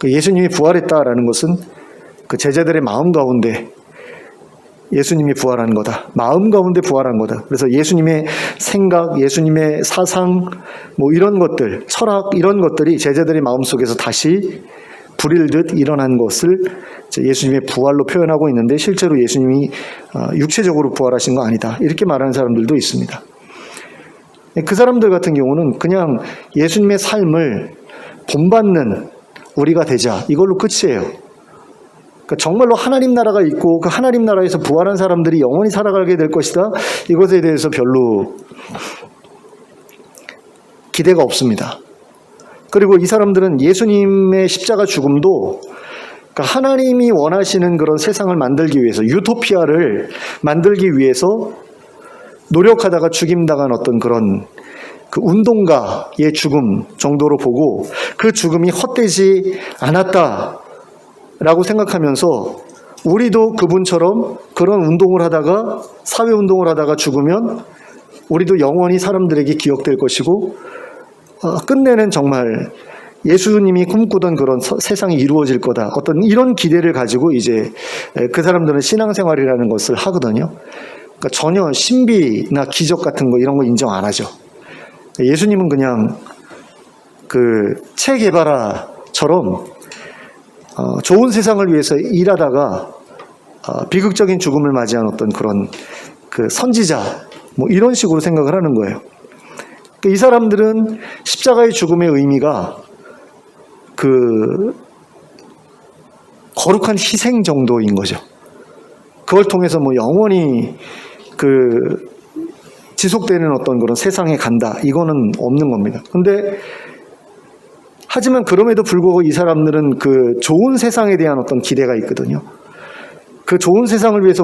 예수님이 부활했다라는 것은 그 제자들의 마음 가운데 예수님이 부활한 거다. 마음 가운데 부활한 거다. 그래서 예수님의 생각, 예수님의 사상, 이런 것들, 철학 이런 것들이 제자들의 마음속에서 다시 불일듯 일어난 것을 예수님의 부활로 표현하고 있는데 실제로 예수님이 육체적으로 부활하신 거 아니다. 이렇게 말하는 사람들도 있습니다. 그 사람들 같은 경우는 그냥 예수님의 삶을 본받는 우리가 되자. 이걸로 끝이에요. 그러니까 정말로 하나님 나라가 있고 그 하나님 나라에서 부활한 사람들이 영원히 살아가게 될 것이다. 이것에 대해서 별로 기대가 없습니다. 그리고 이 사람들은 예수님의 십자가 죽음도 그러니까 하나님이 원하시는 그런 세상을 만들기 위해서 유토피아를 만들기 위해서 노력하다가 죽임당한 어떤 그런 그 운동가의 죽음 정도로 보고 그 죽음이 헛되지 않았다라고 생각하면서 우리도 그분처럼 그런 운동을 하다가 사회운동을 하다가 죽으면 우리도 영원히 사람들에게 기억될 것이고 끝내는 정말 예수님이 꿈꾸던 그런 세상이 이루어질 거다. 어떤 이런 기대를 가지고 이제 그 사람들은 신앙생활이라는 것을 하거든요. 그러니까 전혀 신비나 기적 같은 거 이런 거 인정 안 하죠. 예수님은 그냥 그 체게바라처럼 좋은 세상을 위해서 일하다가 비극적인 죽음을 맞이한 어떤 그런 그 선지자 뭐 이런 식으로 생각을 하는 거예요. 그러니까 이 사람들은 십자가의 죽음의 의미가 그 거룩한 희생 정도인 거죠. 그걸 통해서 뭐 영원히 그 지속되는 어떤 그런 세상에 간다, 이거는 없는 겁니다. 근데 하지만 그럼에도 불구하고 이 사람들은 그 좋은 세상에 대한 어떤 기대가 있거든요. 그 좋은 세상을 위해서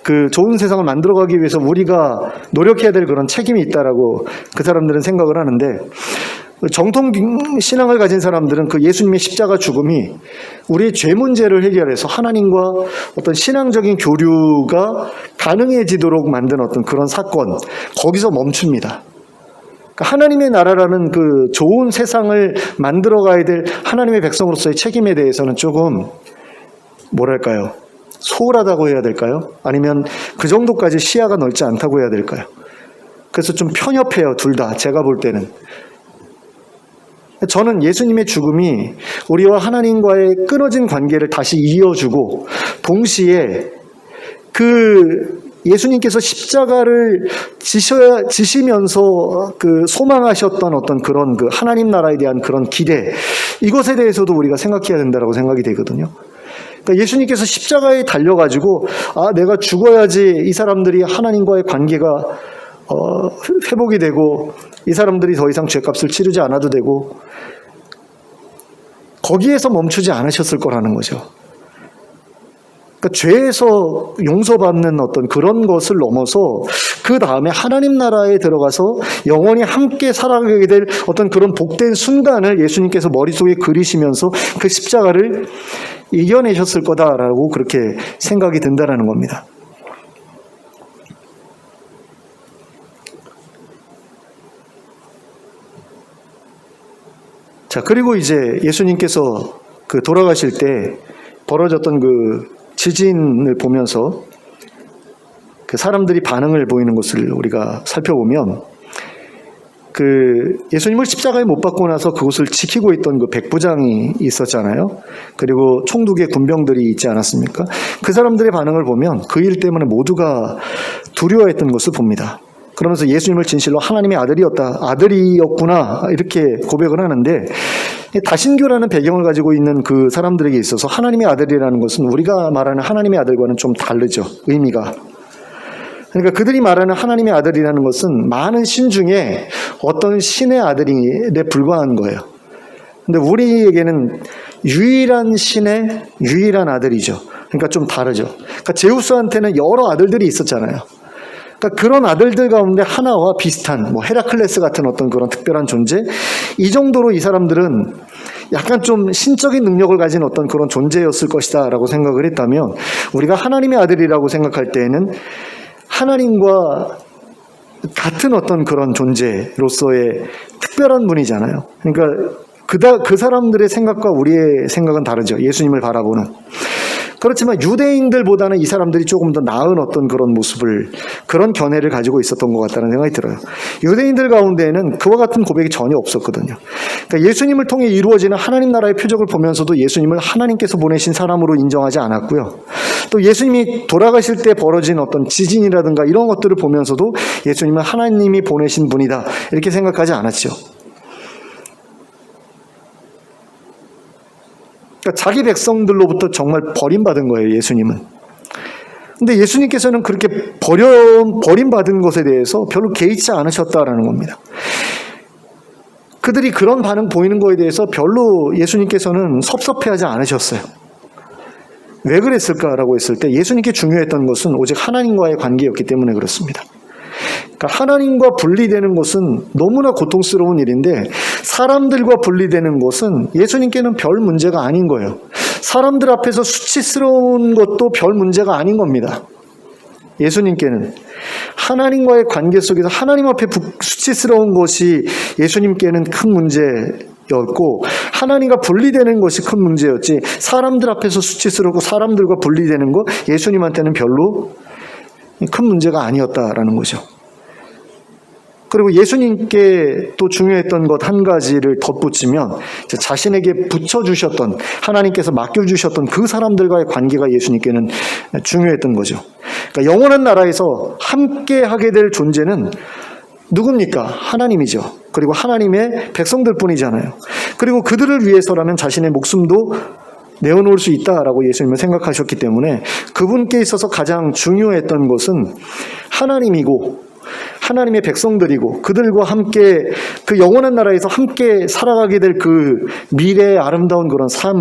그 좋은 세상을 만들어가기 위해서 우리가 노력해야 될 그런 책임이 있다라고 그 사람들은 생각을 하는데, 정통 신앙을 가진 사람들은 그 예수님의 십자가 죽음이 우리의 죄 문제를 해결해서 하나님과 어떤 신앙적인 교류가 가능해지도록 만든 어떤 그런 사건, 거기서 멈춥니다. 그러니까 하나님의 나라라는 그 좋은 세상을 만들어가야 될 하나님의 백성으로서의 책임에 대해서는 조금 뭐랄까요? 소홀하다고 해야 될까요? 아니면 그 정도까지 시야가 넓지 않다고 해야 될까요? 그래서 좀 편협해요, 둘 다. 제가 볼 때는. 저는 예수님의 죽음이 우리와 하나님과의 끊어진 관계를 다시 이어주고, 동시에 그 예수님께서 십자가를 지시면서 그 소망하셨던 어떤 그런 그 하나님 나라에 대한 그런 기대, 이것에 대해서도 우리가 생각해야 된다고 생각이 되거든요. 그러니까 예수님께서 십자가에 달려가지고 내가 죽어야지 이 사람들이 하나님과의 관계가 회복이 되고 이 사람들이 더 이상 죄값을 치르지 않아도 되고, 거기에서 멈추지 않으셨을 거라는 거죠. 그러니까 죄에서 용서받는 어떤 그런 것을 넘어서 그 다음에 하나님 나라에 들어가서 영원히 함께 살아가게 될 어떤 그런 복된 순간을 예수님께서 머릿속에 그리시면서 그 십자가를 이겨내셨을 거다라고 그렇게 생각이 든다라는 겁니다. 자, 그리고 이제 예수님께서 그 돌아가실 때 벌어졌던 그 지진을 보면서 그 사람들이 반응을 보이는 것을 우리가 살펴보면, 그 예수님을 십자가에 못 박고 나서 그곳을 지키고 있던 그 백부장이 있었잖아요. 그리고 총독의 군병들이 있지 않았습니까? 그 사람들의 반응을 보면 그 일 때문에 모두가 두려워했던 것을 봅니다. 그러면서 예수님을 진실로 하나님의 아들이었구나 이렇게 고백을 하는데, 다신교라는 배경을 가지고 있는 그 사람들에게 있어서 하나님의 아들이라는 것은 우리가 말하는 하나님의 아들과는 좀 다르죠, 의미가. 그러니까 그들이 말하는 하나님의 아들이라는 것은 많은 신 중에 어떤 신의 아들에 불과한 거예요. 근데 우리에게는 유일한 신의 유일한 아들이죠. 그러니까 좀 다르죠. 그러니까 제우스한테는 여러 아들들이 있었잖아요. 그러니까 그런 아들들 가운데 하나와 비슷한, 뭐 헤라클레스 같은 어떤 그런 특별한 존재, 이 정도로 이 사람들은 약간 좀 신적인 능력을 가진 어떤 그런 존재였을 것이다 라고 생각을 했다면, 우리가 하나님의 아들이라고 생각할 때에는 하나님과 같은 어떤 그런 존재로서의 특별한 분이잖아요. 그러니까 그 사람들의 생각과 우리의 생각은 다르죠, 예수님을 바라보는. 그렇지만 유대인들보다는 이 사람들이 조금 더 나은 어떤 그런 모습을, 그런 견해를 가지고 있었던 것 같다는 생각이 들어요. 유대인들 가운데에는 그와 같은 고백이 전혀 없었거든요. 그러니까 예수님을 통해 이루어지는 하나님 나라의 표적을 보면서도 예수님을 하나님께서 보내신 사람으로 인정하지 않았고요. 또 예수님이 돌아가실 때 벌어진 어떤 지진이라든가 이런 것들을 보면서도 예수님은 하나님이 보내신 분이다 이렇게 생각하지 않았죠. 그러니까 자기 백성들로부터 정말 버림받은 거예요, 예수님은. 근데 예수님께서는 그렇게 버림받은 것에 대해서 별로 개의치 않으셨다라는 겁니다. 그들이 그런 반응 보이는 거에 대해서 별로 예수님께서는 섭섭해하지 않으셨어요. 왜 그랬을까라고 했을 때 예수님께 중요했던 것은 오직 하나님과의 관계였기 때문에 그렇습니다. 그러니까 하나님과 분리되는 것은 너무나 고통스러운 일인데, 사람들과 분리되는 것은 예수님께는 별 문제가 아닌 거예요. 사람들 앞에서 수치스러운 것도 별 문제가 아닌 겁니다. 예수님께는 하나님과의 관계 속에서 하나님 앞에 수치스러운 것이 예수님께는 큰 문제였고, 하나님과 분리되는 것이 큰 문제였지, 사람들 앞에서 수치스럽고 사람들과 분리되는 것, 예수님한테는 별로 큰 문제가 아니었다라는 거죠. 그리고 예수님께 또 중요했던 것 한 가지를 덧붙이면 자신에게 붙여주셨던, 하나님께서 맡겨주셨던 그 사람들과의 관계가 예수님께는 중요했던 거죠. 그러니까 영원한 나라에서 함께 하게 될 존재는 누굽니까? 하나님이죠. 그리고 하나님의 백성들 뿐이잖아요. 그리고 그들을 위해서라면 자신의 목숨도 내어놓을 수 있다라고 예수님은 생각하셨기 때문에 그분께 있어서 가장 중요했던 것은 하나님이고 하나님의 백성들이고 그들과 함께 그 영원한 나라에서 함께 살아가게 될 그 미래의 아름다운 그런 삶,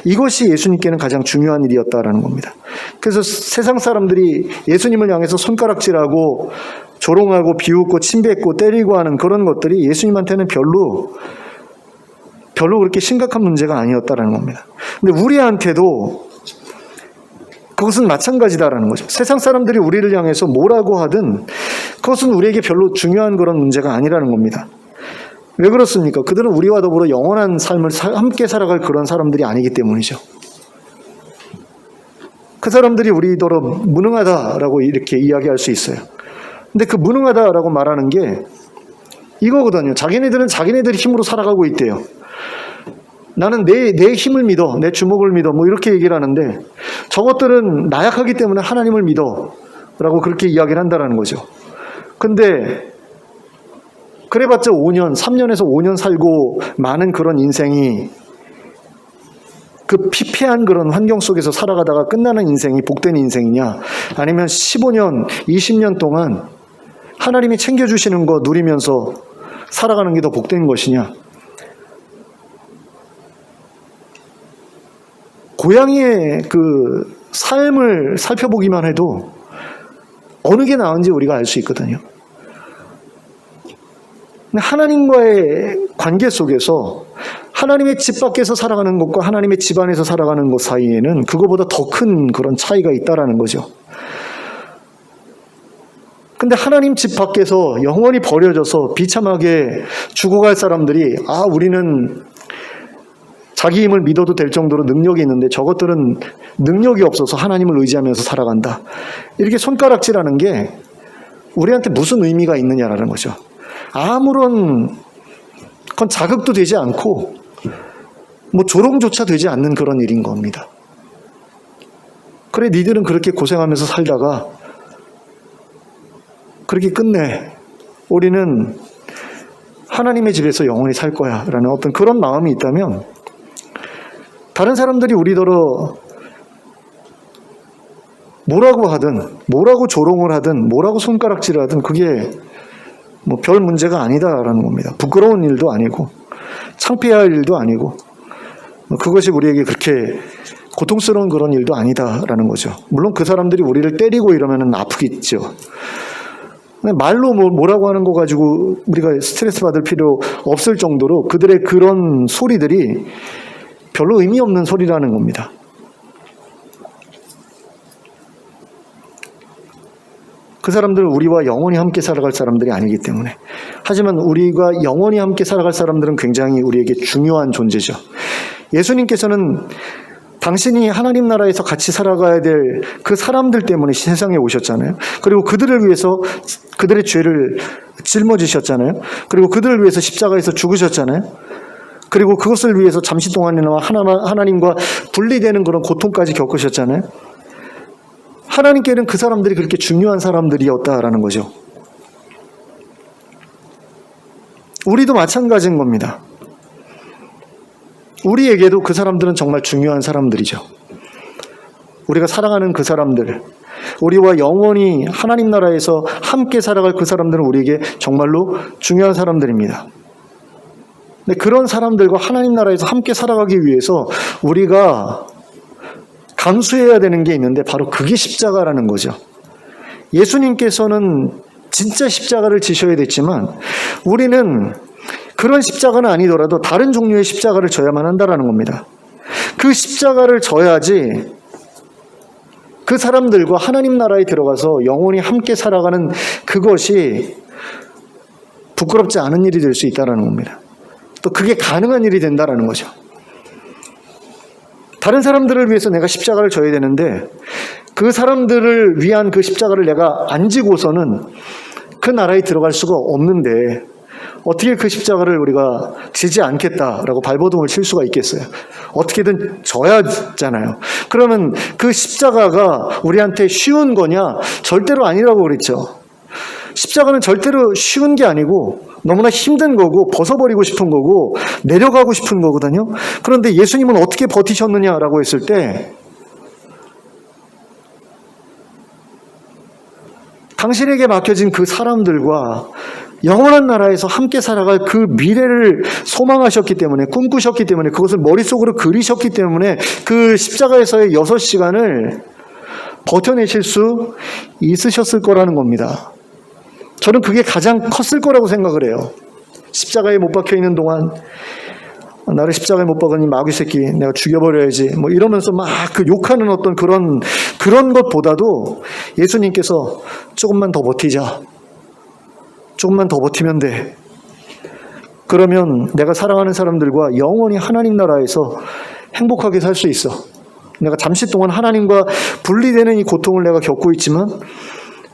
이것이 예수님께는 가장 중요한 일이었다라는 겁니다. 그래서 세상 사람들이 예수님을 향해서 손가락질하고 조롱하고 비웃고 침뱉고 때리고 하는 그런 것들이 예수님한테는 별로 그렇게 심각한 문제가 아니었다라는 겁니다. 근데 우리한테도 그것은 마찬가지다라는 거죠. 세상 사람들이 우리를 향해서 뭐라고 하든 그것은 우리에게 별로 중요한 그런 문제가 아니라는 겁니다. 왜 그렇습니까? 그들은 우리와 더불어 영원한 삶을 함께 살아갈 그런 사람들이 아니기 때문이죠. 그 사람들이 우리더러 무능하다라고 이렇게 이야기할 수 있어요. 근데 그 무능하다라고 말하는 게 이거거든요. 자기네들은 자기네들의 힘으로 살아가고 있대요. 나는 내 힘을 믿어, 내 주먹을 믿어, 뭐 이렇게 얘기를 하는데 저것들은 나약하기 때문에 하나님을 믿어 라고 그렇게 이야기를 한다는 거죠. 근데 그래봤자 5년, 3년에서 5년 살고 많은 그런 인생이 그 피폐한 그런 환경 속에서 살아가다가 끝나는 인생이 복된 인생이냐, 아니면 15년, 20년 동안 하나님이 챙겨주시는 거 누리면서 살아가는 게 더 복된 것이냐. 고양이의 그 삶을 살펴보기만 해도 어느 게 나은지 우리가 알 수 있거든요. 하나님과의 관계 속에서 하나님의 집 밖에서 살아가는 것과 하나님의 집 안에서 살아가는 것 사이에는 그거보다 더 큰 그런 차이가 있다라는 거죠. 근데 하나님 집 밖에서 영원히 버려져서 비참하게 죽어갈 사람들이 우리는 자기 힘을 믿어도 될 정도로 능력이 있는데 저것들은 능력이 없어서 하나님을 의지하면서 살아간다. 이렇게 손가락질하는 게 우리한테 무슨 의미가 있느냐라는 거죠. 아무런 그건 자극도 되지 않고 뭐 조롱조차 되지 않는 그런 일인 겁니다. 그래, 니들은 그렇게 고생하면서 살다가 그렇게 끝내. 우리는 하나님의 집에서 영원히 살 거야 라는 어떤 그런 마음이 있다면 다른 사람들이 우리더러 뭐라고 하든, 뭐라고 조롱을 하든, 뭐라고 손가락질을 하든 그게 뭐 별 문제가 아니다라는 겁니다. 부끄러운 일도 아니고 창피할 일도 아니고 그것이 우리에게 그렇게 고통스러운 그런 일도 아니다라는 거죠. 물론 그 사람들이 우리를 때리고 이러면 아프겠죠. 말로 뭐라고 하는 거 가지고 우리가 스트레스 받을 필요 없을 정도로 그들의 그런 소리들이 별로 의미 없는 소리라는 겁니다. 그 사람들은 우리와 영원히 함께 살아갈 사람들이 아니기 때문에. 하지만 우리가 영원히 함께 살아갈 사람들은 굉장히 우리에게 중요한 존재죠. 예수님께서는 당신이 하나님 나라에서 같이 살아가야 될 그 사람들 때문에 세상에 오셨잖아요. 그리고 그들을 위해서 그들의 죄를 짊어지셨잖아요. 그리고 그들을 위해서 십자가에서 죽으셨잖아요. 그리고 그것을 위해서 잠시 동안이나마 하나님과 분리되는 그런 고통까지 겪으셨잖아요. 하나님께는 그 사람들이 그렇게 중요한 사람들이었다라는 거죠. 우리도 마찬가지인 겁니다. 우리에게도 그 사람들은 정말 중요한 사람들이죠. 우리가 사랑하는 그 사람들, 우리와 영원히 하나님 나라에서 함께 살아갈 그 사람들은 우리에게 정말로 중요한 사람들입니다. 근데 그런 사람들과 하나님 나라에서 함께 살아가기 위해서 우리가 감수해야 되는 게 있는데 바로 그게 십자가라는 거죠. 예수님께서는 진짜 십자가를 지셔야 됐지만 우리는 그런 십자가는 아니더라도 다른 종류의 십자가를 져야만 한다라는 겁니다. 그 십자가를 져야지 그 사람들과 하나님 나라에 들어가서 영원히 함께 살아가는 그것이 부끄럽지 않은 일이 될 수 있다는 겁니다. 또 그게 가능한 일이 된다는 거죠. 다른 사람들을 위해서 내가 십자가를 져야 되는데 그 사람들을 위한 그 십자가를 내가 안 지고서는 그 나라에 들어갈 수가 없는데 어떻게 그 십자가를 우리가 지지 않겠다라고 발버둥을 칠 수가 있겠어요? 어떻게든 져야잖아요. 그러면 그 십자가가 우리한테 쉬운 거냐? 절대로 아니라고 그랬죠. 십자가는 절대로 쉬운 게 아니고 너무나 힘든 거고 벗어버리고 싶은 거고 내려가고 싶은 거거든요. 그런데 예수님은 어떻게 버티셨느냐라고 했을 때 당신에게 맡겨진 그 사람들과 영원한 나라에서 함께 살아갈 그 미래를 소망하셨기 때문에, 꿈꾸셨기 때문에, 그것을 머릿속으로 그리셨기 때문에 그 십자가에서의 6시간을 버텨내실 수 있으셨을 거라는 겁니다. 저는 그게 가장 컸을 거라고 생각을 해요. 십자가에 못 박혀 있는 동안 나를 십자가에 못 박으니 마귀 새끼 내가 죽여버려야지 뭐 이러면서 막 그 욕하는 어떤 그런 것보다도 예수님께서 조금만 더 버티자. 조금만 더 버티면 돼. 그러면 내가 사랑하는 사람들과 영원히 하나님 나라에서 행복하게 살 수 있어. 내가 잠시 동안 하나님과 분리되는 이 고통을 내가 겪고 있지만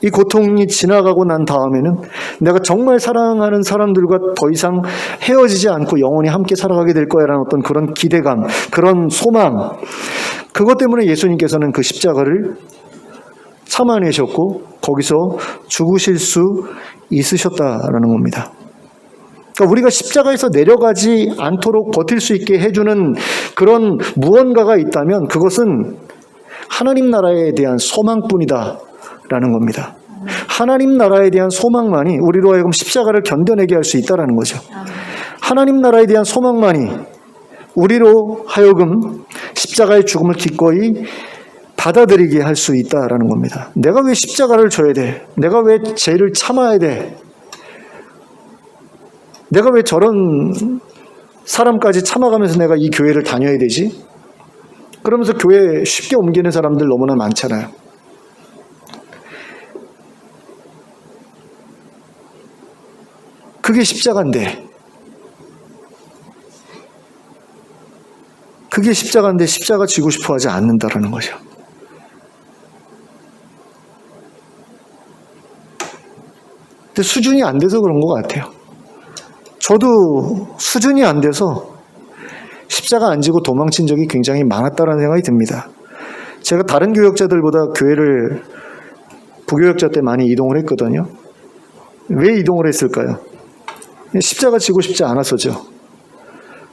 이 고통이 지나가고 난 다음에는 내가 정말 사랑하는 사람들과 더 이상 헤어지지 않고 영원히 함께 살아가게 될 거야라는 어떤 그런 기대감, 그런 소망, 그것 때문에 예수님께서는 그 십자가를 참아내셨고 거기서 죽으실 수 있으셨다라는 겁니다. 그러니까 우리가 십자가에서 내려가지 않도록 버틸 수 있게 해주는 그런 무언가가 있다면 그것은 하나님 나라에 대한 소망뿐이다라는 겁니다. 하나님 나라에 대한 소망만이 우리로 하여금 십자가를 견뎌내게 할 수 있다라는 거죠. 하나님 나라에 대한 소망만이 우리로 하여금 십자가의 죽음을 기꺼이 받아들이게 할 수 있다라는 겁니다. 내가 왜 십자가를 져야 돼? 내가 왜 죄를 참아야 돼? 내가 왜 저런 사람까지 참아가면서 내가 이 교회를 다녀야 되지? 그러면서 교회 쉽게 옮기는 사람들 너무나 많잖아요. 그게 십자가인데 십자가 지고 싶어 하지 않는다라는 거죠. 근데 수준이 안 돼서 그런 것 같아요. 저도 수준이 안 돼서 십자가 안 지고 도망친 적이 굉장히 많았다는 생각이 듭니다. 제가 다른 교역자들보다 교회를 부교역자 때 많이 이동을 했거든요. 왜 이동을 했을까요? 십자가 지고 싶지 않았었죠.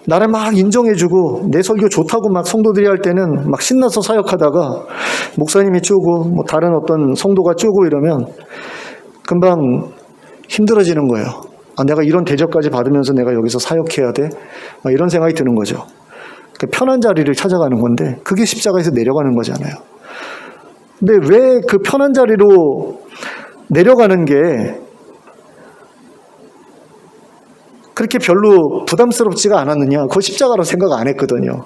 나를 막 인정해주고 내 설교 좋다고 막 성도들이 할 때는 막 신나서 사역하다가 목사님이 쪼고 뭐 다른 어떤 성도가 쪼고 이러면 금방 힘들어지는 거예요. 내가 이런 대접까지 받으면서 내가 여기서 사역해야 돼? 이런 생각이 드는 거죠. 편한 자리를 찾아가는 건데 그게 십자가에서 내려가는 거잖아요. 근데 왜 그 편한 자리로 내려가는 게 그렇게 별로 부담스럽지가 않았느냐? 그거 십자가로 생각 안 했거든요.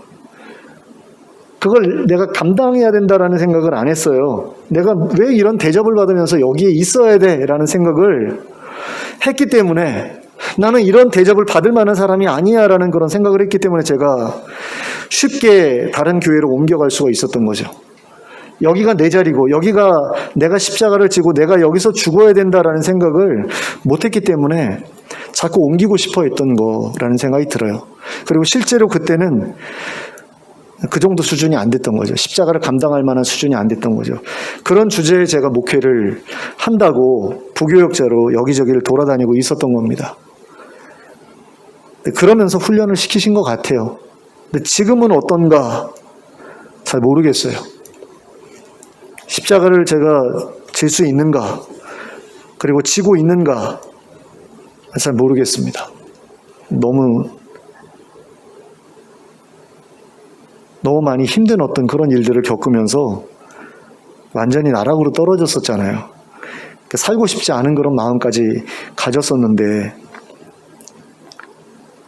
그걸 내가 감당해야 된다라는 생각을 안 했어요. 내가 왜 이런 대접을 받으면서 여기에 있어야 돼? 라는 생각을 했기 때문에 나는 이런 대접을 받을 만한 사람이 아니야 라는 그런 생각을 했기 때문에 제가 쉽게 다른 교회로 옮겨갈 수가 있었던 거죠. 여기가 내 자리고 여기가 내가 십자가를 지고 내가 여기서 죽어야 된다라는 생각을 못했기 때문에 자꾸 옮기고 싶어 했던 거라는 생각이 들어요. 그리고 실제로 그때는 그 정도 수준이 안 됐던 거죠. 십자가를 감당할 만한 수준이 안 됐던 거죠. 그런 주제에 제가 목회를 한다고 부교역자로 여기저기를 돌아다니고 있었던 겁니다. 그러면서 훈련을 시키신 것 같아요. 근데 지금은 어떤가 잘 모르겠어요. 십자가를 제가 질 수 있는가 그리고 지고 있는가 잘 모르겠습니다. 너무 많이 힘든 어떤 그런 일들을 겪으면서 완전히 나락으로 떨어졌었잖아요. 살고 싶지 않은 그런 마음까지 가졌었는데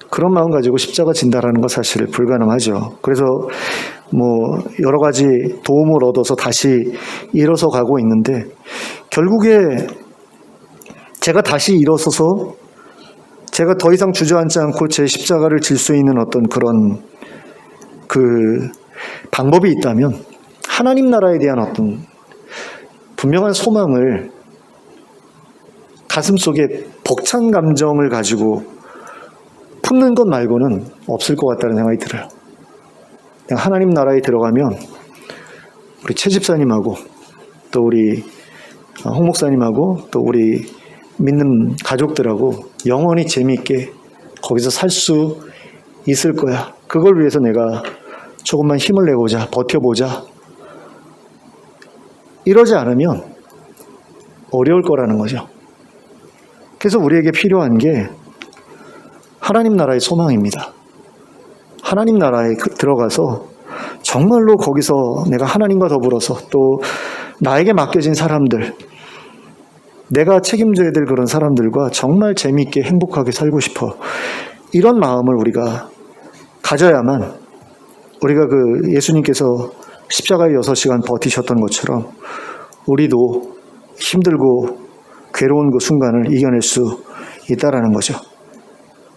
그런 마음 가지고 십자가 진다라는 건 사실 불가능하죠. 그래서 뭐 여러 가지 도움을 얻어서 다시 일어서 가고 있는데 결국에 제가 다시 일어서서 제가 더 이상 주저앉지 않고 제 십자가를 질 수 있는 어떤 그런 그 방법이 있다면 하나님 나라에 대한 어떤 분명한 소망을 가슴 속에 벅찬 감정을 가지고 품는 것 말고는 없을 것 같다는 생각이 들어요. 하나님 나라에 들어가면 우리 최 집사님하고 또 우리 홍 목사님하고 또 우리 믿는 가족들하고 영원히 재미있게 거기서 살 수 있을 거야. 그걸 위해서 내가 조금만 힘을 내보자, 버텨보자. 이러지 않으면 어려울 거라는 거죠. 그래서 우리에게 필요한 게 하나님 나라의 소망입니다. 하나님 나라에 들어가서 정말로 거기서 내가 하나님과 더불어서 또 나에게 맡겨진 사람들, 내가 책임져야 될 그런 사람들과 정말 재미있게 행복하게 살고 싶어. 이런 마음을 우리가 가져야만 우리가 그 예수님께서 십자가에 6시간 버티셨던 것처럼 우리도 힘들고 괴로운 그 순간을 이겨낼 수 있다라는 거죠.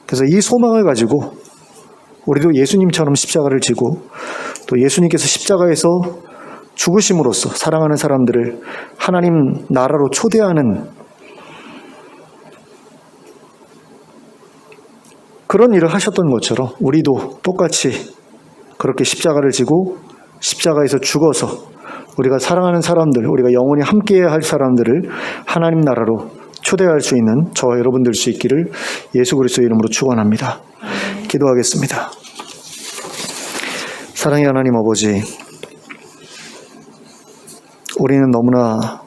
그래서 이 소망을 가지고 우리도 예수님처럼 십자가를 지고 또 예수님께서 십자가에서 죽으심으로써 사랑하는 사람들을 하나님 나라로 초대하는 그런 일을 하셨던 것처럼 우리도 똑같이 그렇게 십자가를 지고 십자가에서 죽어서 우리가 사랑하는 사람들, 우리가 영원히 함께해야 할 사람들을 하나님 나라로 초대할 수 있는 저와 여러분 될 수 있기를 예수 그리스도의 이름으로 축원합니다. 기도하겠습니다. 사랑의 하나님 아버지, 우리는 너무나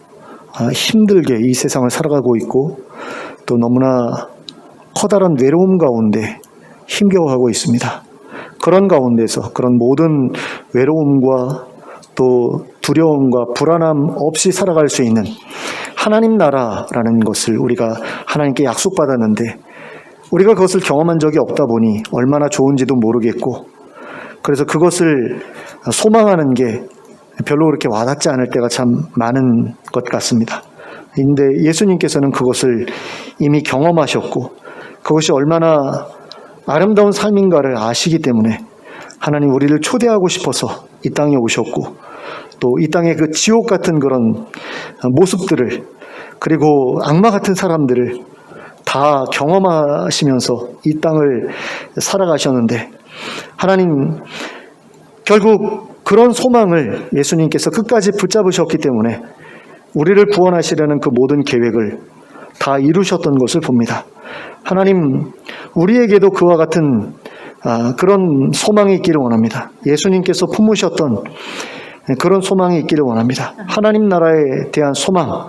힘들게 이 세상을 살아가고 있고 또 너무나 커다란 외로움 가운데 힘겨워하고 있습니다. 그런 가운데서 그런 모든 외로움과 또 두려움과 불안함 없이 살아갈 수 있는 하나님 나라라는 것을 우리가 하나님께 약속받았는데 우리가 그것을 경험한 적이 없다 보니 얼마나 좋은지도 모르겠고 그래서 그것을 소망하는 게 별로 그렇게 와닿지 않을 때가 참 많은 것 같습니다. 그런데 예수님께서는 그것을 이미 경험하셨고 그것이 얼마나 아름다운 삶인가를 아시기 때문에 하나님 우리를 초대하고 싶어서 이 땅에 오셨고 또 이 땅의 그 지옥 같은 그런 모습들을 그리고 악마 같은 사람들을 다 경험하시면서 이 땅을 살아가셨는데 하나님 결국 그런 소망을 예수님께서 끝까지 붙잡으셨기 때문에 우리를 구원하시려는 그 모든 계획을 다 이루셨던 것을 봅니다. 하나님 우리에게도 그와 같은 그런 소망이 있기를 원합니다. 예수님께서 품으셨던 그런 소망이 있기를 원합니다. 하나님 나라에 대한 소망,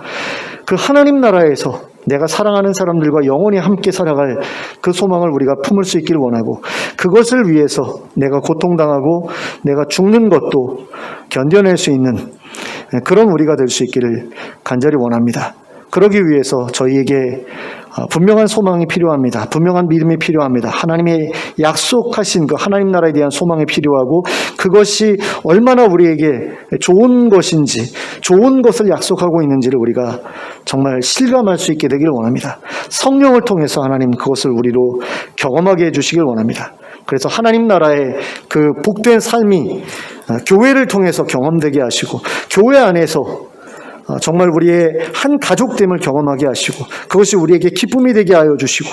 그 하나님 나라에서 내가 사랑하는 사람들과 영원히 함께 살아갈 그 소망을 우리가 품을 수 있기를 원하고 그것을 위해서 내가 고통당하고 내가 죽는 것도 견뎌낼 수 있는 그런 우리가 될 수 있기를 간절히 원합니다. 그러기 위해서 저희에게 분명한 소망이 필요합니다. 분명한 믿음이 필요합니다. 하나님의 약속하신 그 하나님 나라에 대한 소망이 필요하고 그것이 얼마나 우리에게 좋은 것인지 좋은 것을 약속하고 있는지를 우리가 정말 실감할 수 있게 되기를 원합니다. 성령을 통해서 하나님 그것을 우리로 경험하게 해주시길 원합니다. 그래서 하나님 나라의 그 복된 삶이 교회를 통해서 경험되게 하시고 교회 안에서 정말 우리의 한 가족됨을 경험하게 하시고 그것이 우리에게 기쁨이 되게 하여 주시고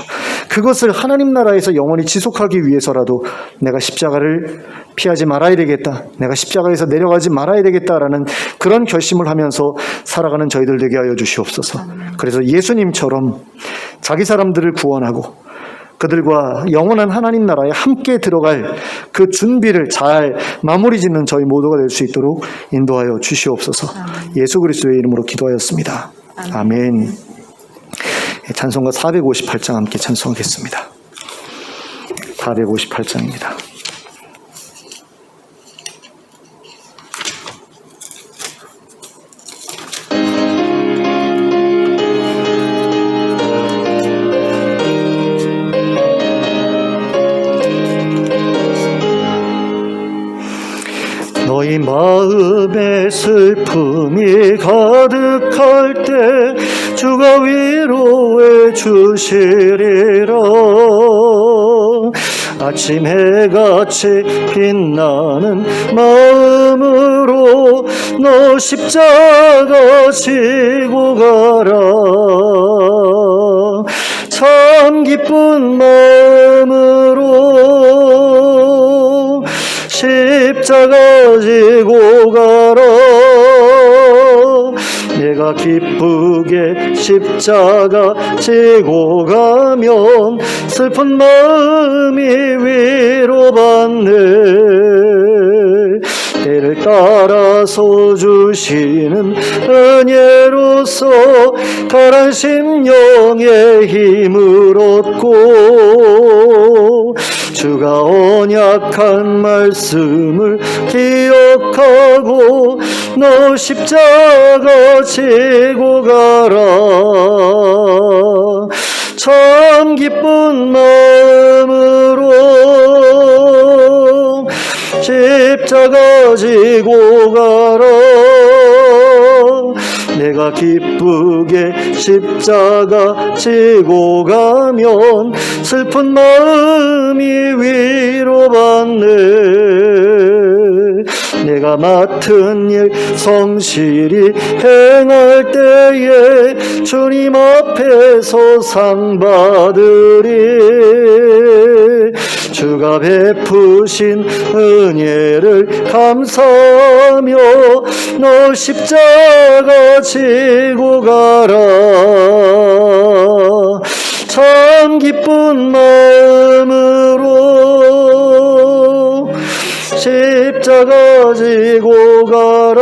그것을 하나님 나라에서 영원히 지속하기 위해서라도 내가 십자가를 피하지 말아야 되겠다. 내가 십자가에서 내려가지 말아야 되겠다라는 그런 결심을 하면서 살아가는 저희들 되게 하여 주시옵소서. 그래서 예수님처럼 자기 사람들을 구원하고 그들과 영원한 하나님 나라에 함께 들어갈 그 준비를 잘 마무리 짓는 저희 모두가 될 수 있도록 인도하여 주시옵소서. 예수 그리스도의 이름으로 기도하였습니다. 아멘. 찬송가 458장 함께 찬송하겠습니다. 458장입니다. 너희 마음에 슬픔이 가득할 때 주가 위로해 주시리라. 아침 해같이 빛나는 마음으로 너 십자가 지고 가라. 참 기쁜 마음으로 십자가 지고 가라. 내가 기쁘게 십자가 지고 가면 슬픈 마음이 위로받네. 때를 따라서 주시는 은혜로서 가란 심령의 힘을 얻고 주가 언약한 말씀을 기억하고 너 십자가 지고 가라. 참 기쁜 마음으로 십자가 지고 가라. 내가 기쁘게 십자가 지고 가면 슬픈 마음이 위로받네. 내가 맡은 일 성실히 행할 때에 주님 앞에서 상 받으리. 주가 베푸신 은혜를 감사하며 너 십자가 지고 가라. 참 기쁜 마음으로 십자가 지고 가라.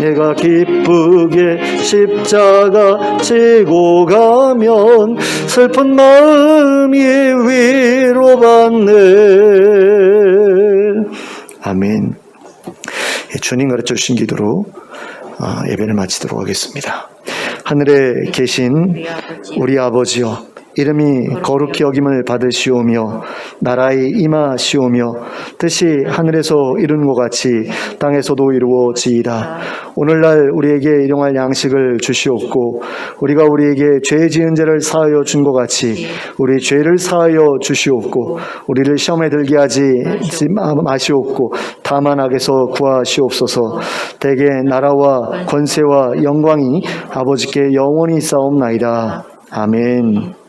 내가 기쁘게 십자가 지고 가면 슬픈 마음이 위로받네. 아멘. 주님 가르쳐 주신 기도로 예배를 마치도록 하겠습니다. 하늘에 계신 우리 아버지여, 이름이 거룩히 여김을 받으시오며 나라의 임하시오며 뜻이 하늘에서 이룬 것 같이 땅에서도 이루어지이다. 오늘날 우리에게 일용할 양식을 주시옵고 우리가 우리에게 죄 지은 죄를 사하여 준 것 같이 우리 죄를 사하여 주시옵고 우리를 시험에 들게 하지 마시옵고 다만 악에서 구하시옵소서. 대개 나라와 권세와 영광이 아버지께 영원히 있사옵나이다. 아멘.